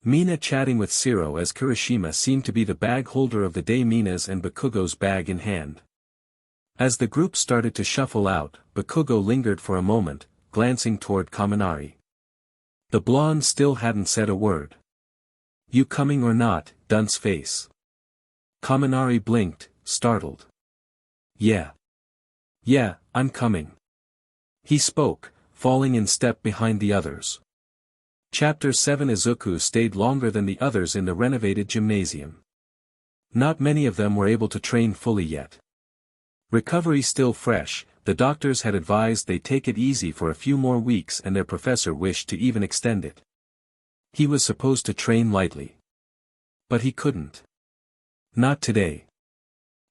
Mina chatting with Zero as Kirishima seemed to be the bag holder of the day, Mina's and Bakugo's bag in hand. As the group started to shuffle out, Bakugo lingered for a moment, glancing toward Kaminari. The blonde still hadn't said a word. You coming or not, dunce face? Kaminari blinked, startled. Yeah. Yeah, I'm coming. He spoke, falling in step behind the others. Chapter 7 Izuku stayed longer than the others in the renovated gymnasium. Not many of them were able to train fully yet. Recovery still fresh, the doctors had advised they take it easy for a few more weeks and their professor wished to even extend it. He was supposed to train lightly. But he couldn't. Not today.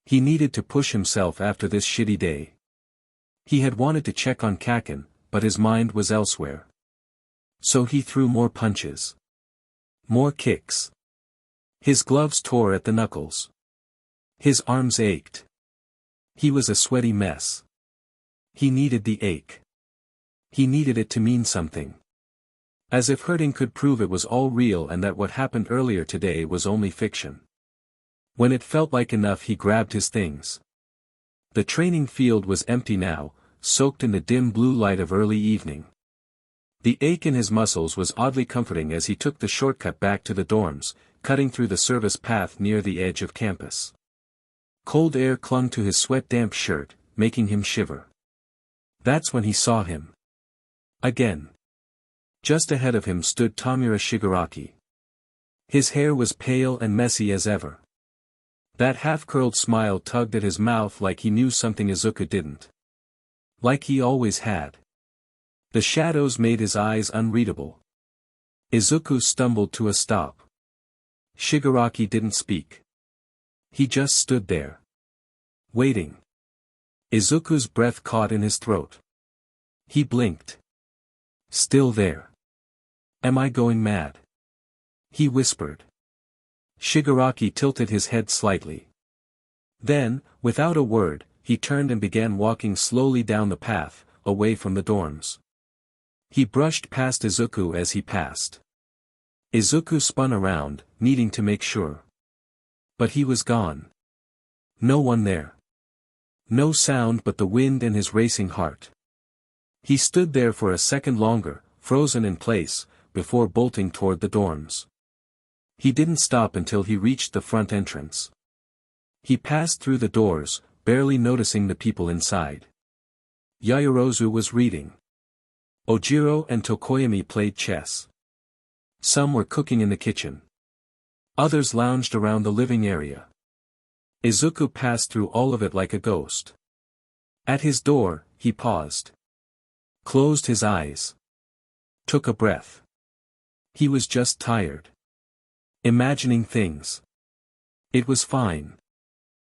He needed to push himself after this shitty day. He had wanted to check on Kaken, but his mind was elsewhere. So he threw more punches. More kicks. His gloves tore at the knuckles. His arms ached. He was a sweaty mess. He needed the ache. He needed it to mean something. As if hurting could prove it was all real and that what happened earlier today was only fiction. When it felt like enough, he grabbed his things. The training field was empty now, soaked in the dim blue light of early evening. The ache in his muscles was oddly comforting as he took the shortcut back to the dorms, cutting through the service path near the edge of campus. Cold air clung to his sweat-damp shirt, making him shiver. That's when he saw him. Again. Just ahead of him stood Tamura Shigaraki. His hair was pale and messy as ever. That half-curled smile tugged at his mouth like he knew something Izuku didn't. Like he always had. The shadows made his eyes unreadable. Izuku stumbled to a stop. Shigaraki didn't speak. He just stood there. Waiting. Izuku's breath caught in his throat. He blinked. Still there. Am I going mad? He whispered. Shigaraki tilted his head slightly. Then, without a word, he turned and began walking slowly down the path, away from the dorms. He brushed past Izuku as he passed. Izuku spun around, needing to make sure. But he was gone. No one there. No sound but the wind and his racing heart. He stood there for a second longer, frozen in place, before bolting toward the dorms. He didn't stop until he reached the front entrance. He passed through the doors, barely noticing the people inside. Yaoyorozu was reading. Ojiro and Tokoyami played chess. Some were cooking in the kitchen. Others lounged around the living area. Izuku passed through all of it like a ghost. At his door, he paused. Closed his eyes. Took a breath. He was just tired. Imagining things. It was fine.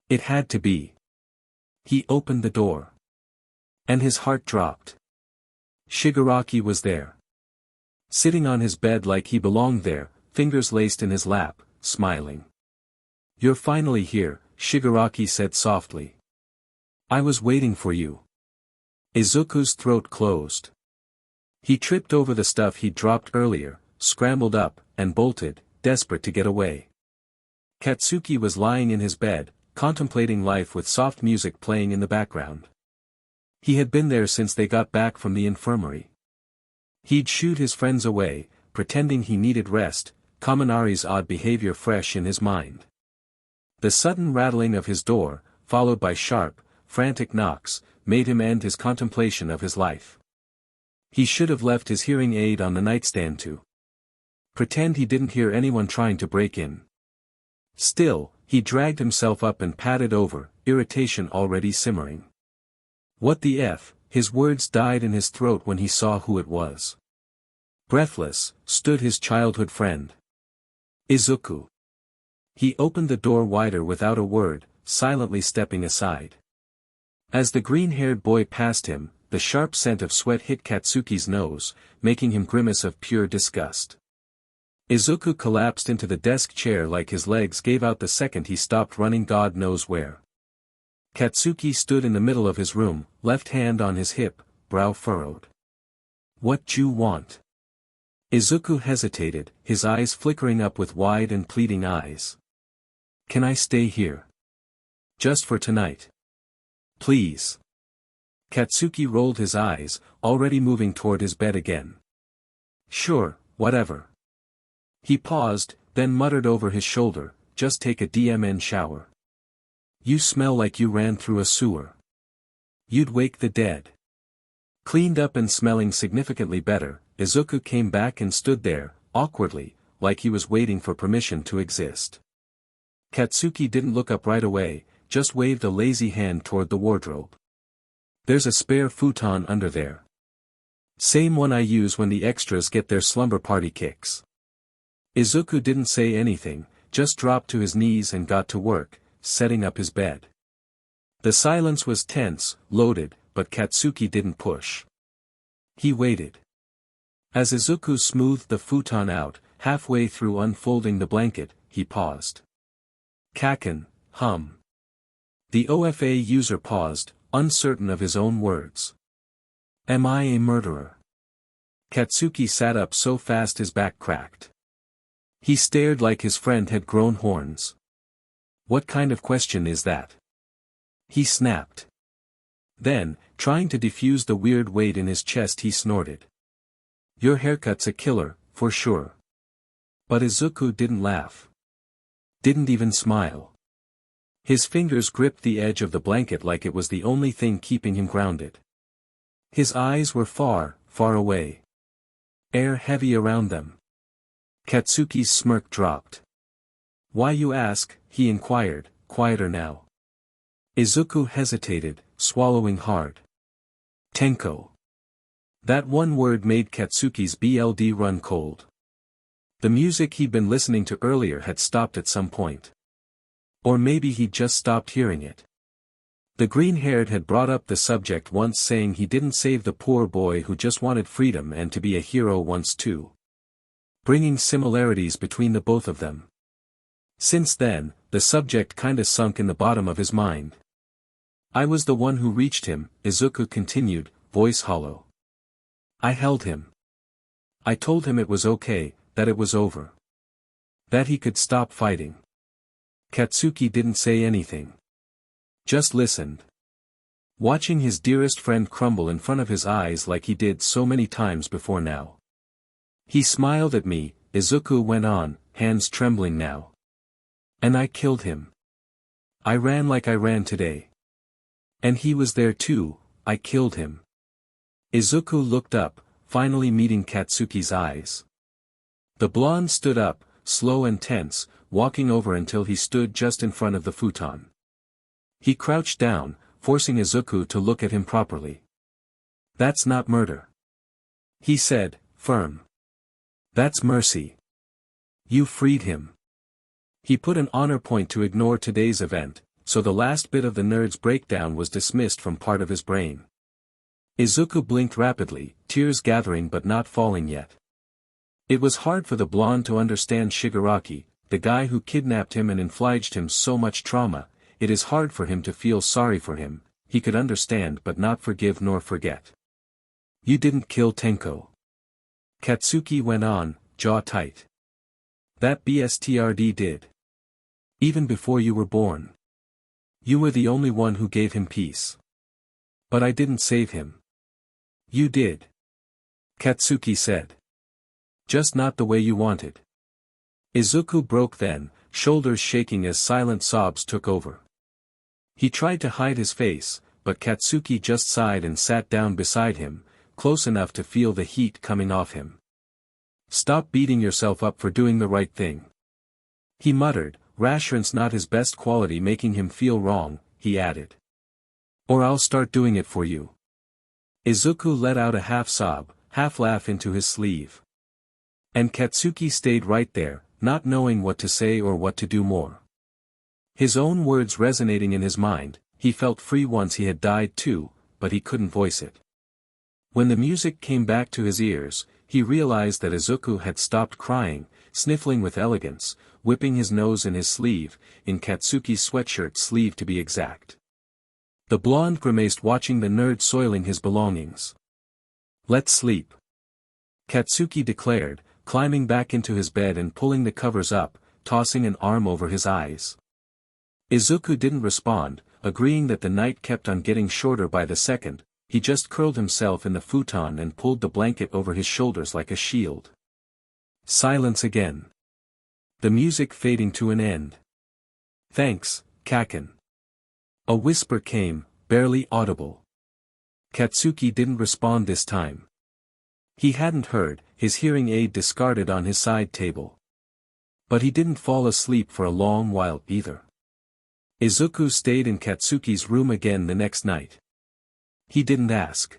It had to be. He opened the door. And his heart dropped. Shigaraki was there. Sitting on his bed like he belonged there, fingers laced in his lap, smiling. You're finally here, Shigaraki said softly. I was waiting for you. Izuku's throat closed. He tripped over the stuff he'd dropped earlier, scrambled up, and bolted, desperate to get away. Katsuki was lying in his bed, contemplating life with soft music playing in the background. He had been there since they got back from the infirmary. He'd shooed his friends away, pretending he needed rest, Kaminari's odd behavior fresh in his mind. The sudden rattling of his door, followed by sharp, frantic knocks, made him end his contemplation of his life. He should have left his hearing aid on the nightstand to pretend he didn't hear anyone trying to break in. Still, he dragged himself up and padded over, irritation already simmering. What the F? His words died in his throat when he saw who it was. Breathless, stood his childhood friend, Izuku. He opened the door wider without a word, silently stepping aside. As the green-haired boy passed him, the sharp scent of sweat hit Katsuki's nose, making him grimace of pure disgust. Izuku collapsed into the desk chair like his legs gave out the second he stopped running God knows where. Katsuki stood in the middle of his room, left hand on his hip, brow furrowed. "What you want?" Izuku hesitated, his eyes flickering up with wide and pleading eyes. "Can I stay here? Just for tonight? Please." Katsuki rolled his eyes, already moving toward his bed again. "Sure, whatever." He paused, then muttered over his shoulder, "Just take a DMN shower. You smell like you ran through a sewer. You'd wake the dead." Cleaned up and smelling significantly better, Izuku came back and stood there, awkwardly, like he was waiting for permission to exist. Katsuki didn't look up right away, just waved a lazy hand toward the wardrobe. "There's a spare futon under there. Same one I use when the extras get their slumber party kicks." Izuku didn't say anything, just dropped to his knees and got to work, setting up his bed. The silence was tense, loaded, but Katsuki didn't push. He waited. As Izuku smoothed the futon out, halfway through unfolding the blanket, he paused. "Kaken, hum." The OFA user paused, uncertain of his own words. "Am I a murderer?" Katsuki sat up so fast his back cracked. He stared like his friend had grown horns. "What kind of question is that?" he snapped. Then, trying to defuse the weird weight in his chest, he snorted. "Your haircut's a killer, for sure." But Izuku didn't laugh. Didn't even smile. His fingers gripped the edge of the blanket like it was the only thing keeping him grounded. His eyes were far, far away. Air heavy around them. Katsuki's smirk dropped. "Why you ask?" he inquired, quieter now. Izuku hesitated, swallowing hard. "Tenko." That one word made Katsuki's BLD run cold. The music he'd been listening to earlier had stopped at some point. Or maybe he'd just stopped hearing it. The green-haired had brought up the subject once, saying he didn't save the poor boy who just wanted freedom and to be a hero once too. Bringing similarities between the both of them. Since then, the subject kinda sunk in the bottom of his mind. "I was the one who reached him," Izuku continued, voice hollow. "I held him. I told him it was okay, that it was over. That he could stop fighting." Katsuki didn't say anything. Just listened. Watching his dearest friend crumble in front of his eyes like he did so many times before now. "He smiled at me," Izuku went on, hands trembling now. "And I killed him. I ran like I ran today. And he was there too, I killed him." Izuku looked up, finally meeting Katsuki's eyes. The blonde stood up, slow and tense, walking over until he stood just in front of the futon. He crouched down, forcing Izuku to look at him properly. "That's not murder," he said, firm. "That's mercy. You freed him." He put an honor point to ignore today's event, so the last bit of the nerd's breakdown was dismissed from part of his brain. Izuku blinked rapidly, tears gathering but not falling yet. It was hard for the blonde to understand Shigaraki, the guy who kidnapped him and infliged him so much trauma. It is hard for him to feel sorry for him. He could understand but not forgive nor forget. "You didn't kill Tenko," Katsuki went on, jaw tight. That BSTRD did. Even before you were born. You were the only one who gave him peace. But I didn't save him. You did. Katsuki said. Just not the way you wanted. Izuku broke then, shoulders shaking as silent sobs took over. He tried to hide his face, but Katsuki just sighed and sat down beside him, close enough to feel the heat coming off him. Stop beating yourself up for doing the right thing. He muttered, reassurance not his best quality making him feel wrong, he added. Or I'll start doing it for you. Izuku let out a half sob, half laugh into his sleeve. And Katsuki stayed right there, not knowing what to say or what to do more. His own words resonating in his mind, he felt free once he had died too, but he couldn't voice it. When the music came back to his ears, he realized that Izuku had stopped crying, sniffling with elegance, whipping his nose in his sleeve, in Katsuki's sweatshirt sleeve to be exact. The blonde grimaced watching the nerd soiling his belongings. Let's sleep. Katsuki declared, climbing back into his bed and pulling the covers up, tossing an arm over his eyes. Izuku didn't respond, agreeing that the night kept on getting shorter by the second. He just curled himself in the futon and pulled the blanket over his shoulders like a shield. Silence again. The music fading to an end. Thanks, Kaken. A whisper came, barely audible. Katsuki didn't respond this time. He hadn't heard, his hearing aid discarded on his side table. But he didn't fall asleep for a long while either. Izuku stayed in Katsuki's room again the next night. He didn't ask.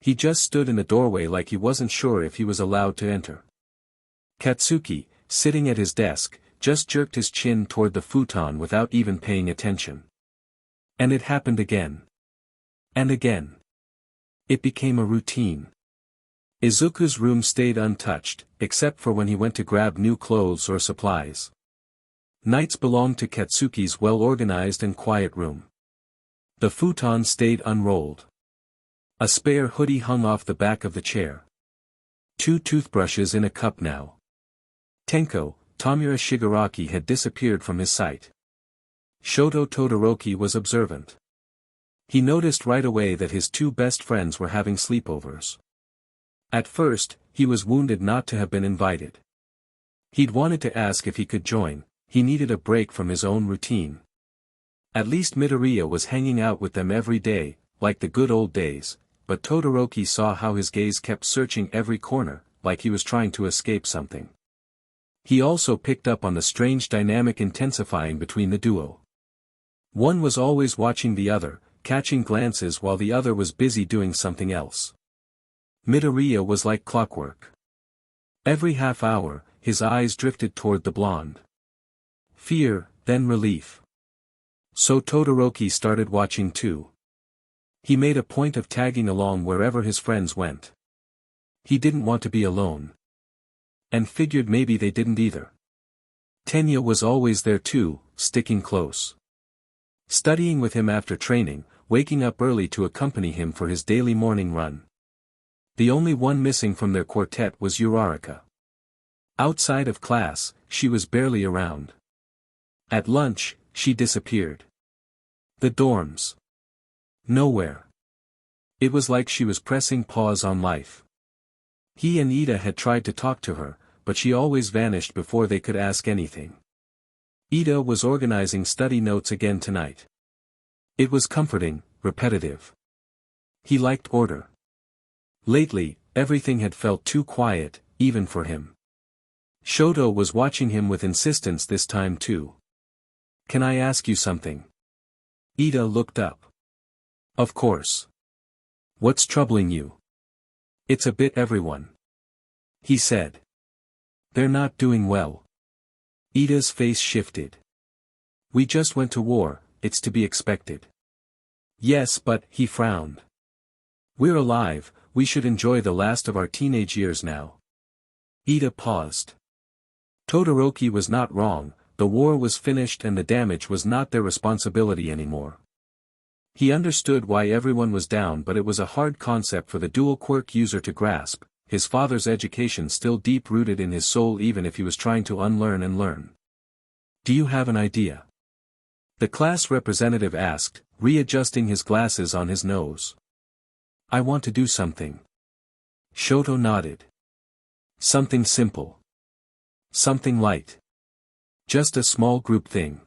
He just stood in the doorway like he wasn't sure if he was allowed to enter. Katsuki, sitting at his desk, just jerked his chin toward the futon without even paying attention. And it happened again. And again. It became a routine. Izuku's room stayed untouched, except for when he went to grab new clothes or supplies. Nights belonged to Katsuki's well-organized and quiet room. The futon stayed unrolled. A spare hoodie hung off the back of the chair. 2 toothbrushes in a cup now. Tenko, Tamura Shigaraki had disappeared from his sight. Shoto Todoroki was observant. He noticed right away that his 2 best friends were having sleepovers. At first, he was wounded not to have been invited. He'd wanted to ask if he could join, he needed a break from his own routine. At least Midoriya was hanging out with them every day, like the good old days, but Todoroki saw how his gaze kept searching every corner, like he was trying to escape something. He also picked up on the strange dynamic intensifying between the duo. One was always watching the other, catching glances while the other was busy doing something else. Midoriya was like clockwork. Every half hour, his eyes drifted toward the blonde. Fear, then relief. So Todoroki started watching too. He made a point of tagging along wherever his friends went. He didn't want to be alone. And figured maybe they didn't either. Tenya was always there too, sticking close. Studying with him after training, waking up early to accompany him for his daily morning run. The only one missing from their quartet was Uraraka. Outside of class, she was barely around. At lunch, she disappeared. The dorms. Nowhere. It was like she was pressing pause on life. He and Ida had tried to talk to her, but she always vanished before they could ask anything. Ida was organizing study notes again tonight. It was comforting, repetitive. He liked order. Lately, everything had felt too quiet, even for him. Shoto was watching him with insistence this time too. Can I ask you something? Ida looked up. Of course. What's troubling you? It's a bit everyone. He said. They're not doing well. Ida's face shifted. We just went to war, it's to be expected. Yes, but, he frowned. We're alive, we should enjoy the last of our teenage years now. Ida paused. Todoroki was not wrong, the war was finished and the damage was not their responsibility anymore. He understood why everyone was down, but it was a hard concept for the dual quirk user to grasp. his father's education still deep-rooted in his soul even if he was trying to unlearn and learn. "Do you have an idea?" the class representative asked, readjusting his glasses on his nose. "I want to do something." Shoto nodded. "Something simple. Something light. Just a small group thing."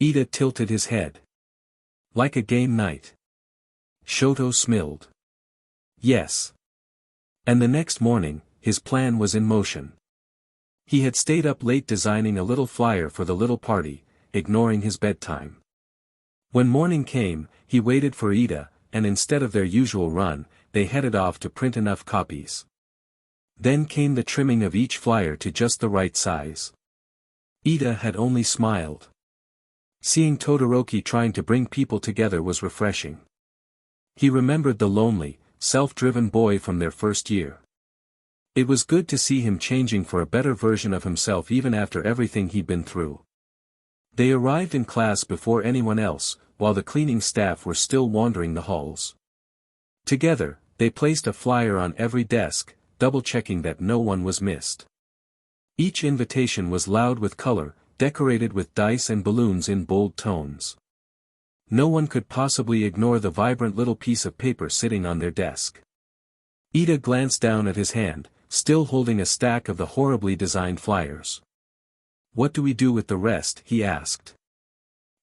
Ida tilted his head. "Like a game night?" Shoto smiled. "Yes." And the next morning, his plan was in motion. He had stayed up late designing a little flyer for the little party, ignoring his bedtime. When morning came, he waited for Ida, and instead of their usual run, they headed off to print enough copies. Then came the trimming of each flyer to just the right size. Ida had only smiled. Seeing Todoroki trying to bring people together was refreshing. He remembered the lonely, self-driven boy from their first year. It was good to see him changing for a better version of himself even after everything he'd been through. They arrived in class before anyone else, while the cleaning staff were still wandering the halls. Together, they placed a flyer on every desk, double-checking that no one was missed. Each invitation was loud with color, decorated with dice and balloons in bold tones. No one could possibly ignore the vibrant little piece of paper sitting on their desk. Ida glanced down at his hand, still holding a stack of the horribly designed flyers. "What do we do with the rest?" he asked.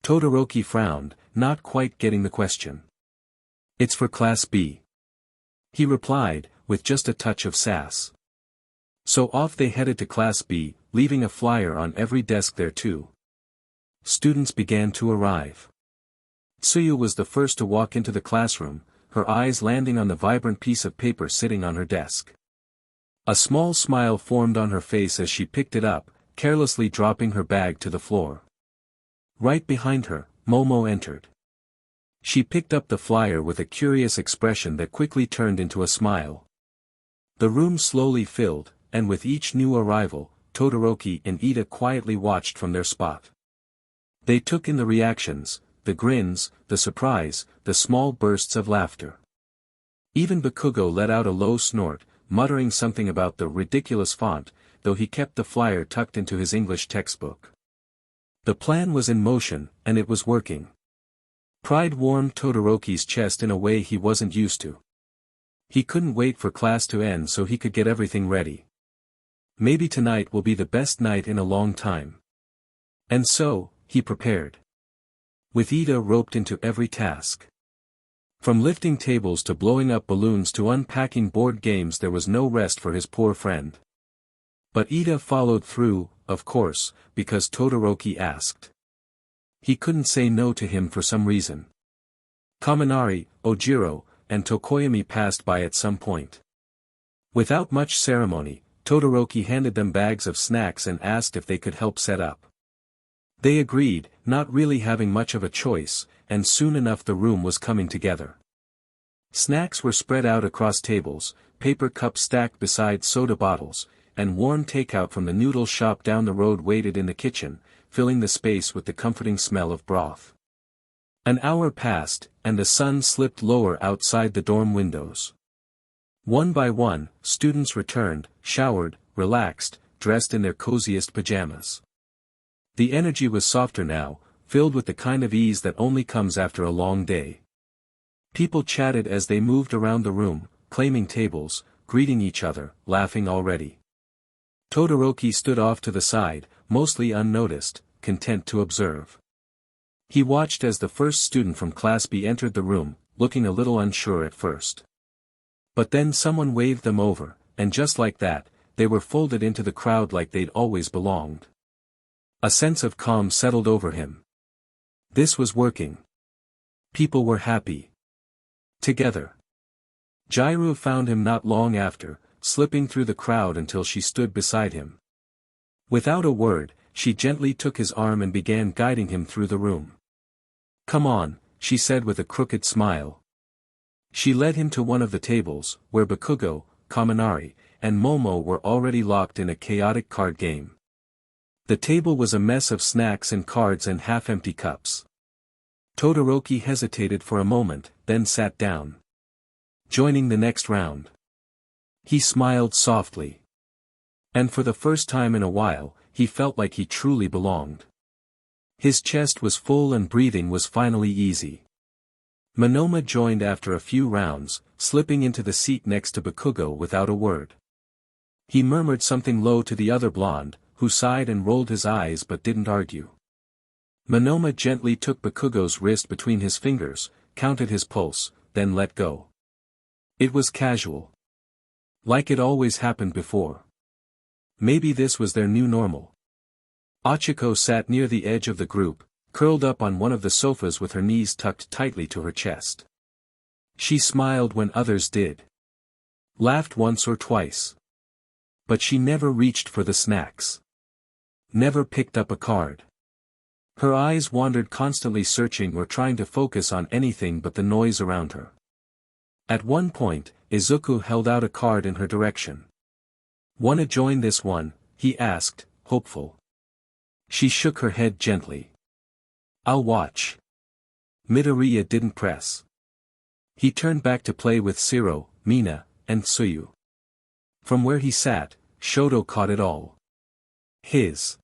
Todoroki frowned, not quite getting the question. "It's for Class B," he replied, with just a touch of sass. So off they headed to Class B, leaving a flyer on every desk there too. Students began to arrive. Tsuyu was the first to walk into the classroom, her eyes landing on the vibrant piece of paper sitting on her desk. A small smile formed on her face as she picked it up, carelessly dropping her bag to the floor. Right behind her, Momo entered. She picked up the flyer with a curious expression that quickly turned into a smile. The room slowly filled, and with each new arrival, Todoroki and Ida quietly watched from their spot. They took in the reactions, the grins, the surprise, the small bursts of laughter. Even Bakugo let out a low snort, muttering something about the ridiculous font, though he kept the flyer tucked into his English textbook. The plan was in motion, and it was working. Pride warmed Todoroki's chest in a way he wasn't used to. He couldn't wait for class to end so he could get everything ready. Maybe tonight will be the best night in a long time. And so, he prepared. With Ida roped into every task. From lifting tables to blowing up balloons to unpacking board games, there was no rest for his poor friend. But Ida followed through, of course, because Todoroki asked. He couldn't say no to him for some reason. Kaminari, Ojiro, and Tokoyami passed by at some point. Without much ceremony, Todoroki handed them bags of snacks and asked if they could help set up. They agreed, not really having much of a choice, and soon enough the room was coming together. Snacks were spread out across tables, paper cups stacked beside soda bottles, and warm takeout from the noodle shop down the road waited in the kitchen, filling the space with the comforting smell of broth. An hour passed, and the sun slipped lower outside the dorm windows. One by one, students returned, showered, relaxed, dressed in their coziest pajamas. The energy was softer now, filled with the kind of ease that only comes after a long day. People chatted as they moved around the room, claiming tables, greeting each other, laughing already. Todoroki stood off to the side, mostly unnoticed, content to observe. He watched as the first student from Class B entered the room, looking a little unsure at first. But then someone waved them over, and just like that, they were folded into the crowd like they'd always belonged. A sense of calm settled over him. This was working. People were happy. Together. Jairu found him not long after, slipping through the crowd until she stood beside him. Without a word, she gently took his arm and began guiding him through the room. "Come on," she said with a crooked smile. She led him to one of the tables, where Bakugo, Kaminari, and Momo were already locked in a chaotic card game. The table was a mess of snacks and cards and half-empty cups. Todoroki hesitated for a moment, then sat down. Joining the next round. He smiled softly. And for the first time in a while, he felt like he truly belonged. His chest was full and breathing was finally easy. Monoma joined after a few rounds, slipping into the seat next to Bakugo without a word. He murmured something low to the other blonde, who sighed and rolled his eyes but didn't argue. Monoma gently took Bakugo's wrist between his fingers, counted his pulse, then let go. It was casual. Like it always happened before. Maybe this was their new normal. Ochiko sat near the edge of the group, curled up on one of the sofas with her knees tucked tightly to her chest. She smiled when others did. Laughed once or twice. But she never reached for the snacks. Never picked up a card. Her eyes wandered constantly searching or trying to focus on anything but the noise around her. At one point, Izuku held out a card in her direction. "Wanna join this one?" he asked, hopeful. She shook her head gently. "I'll watch." Midoriya didn't press. He turned back to play with Shiro, Mina, and Tsuyu. From where he sat, Shoto caught it all. His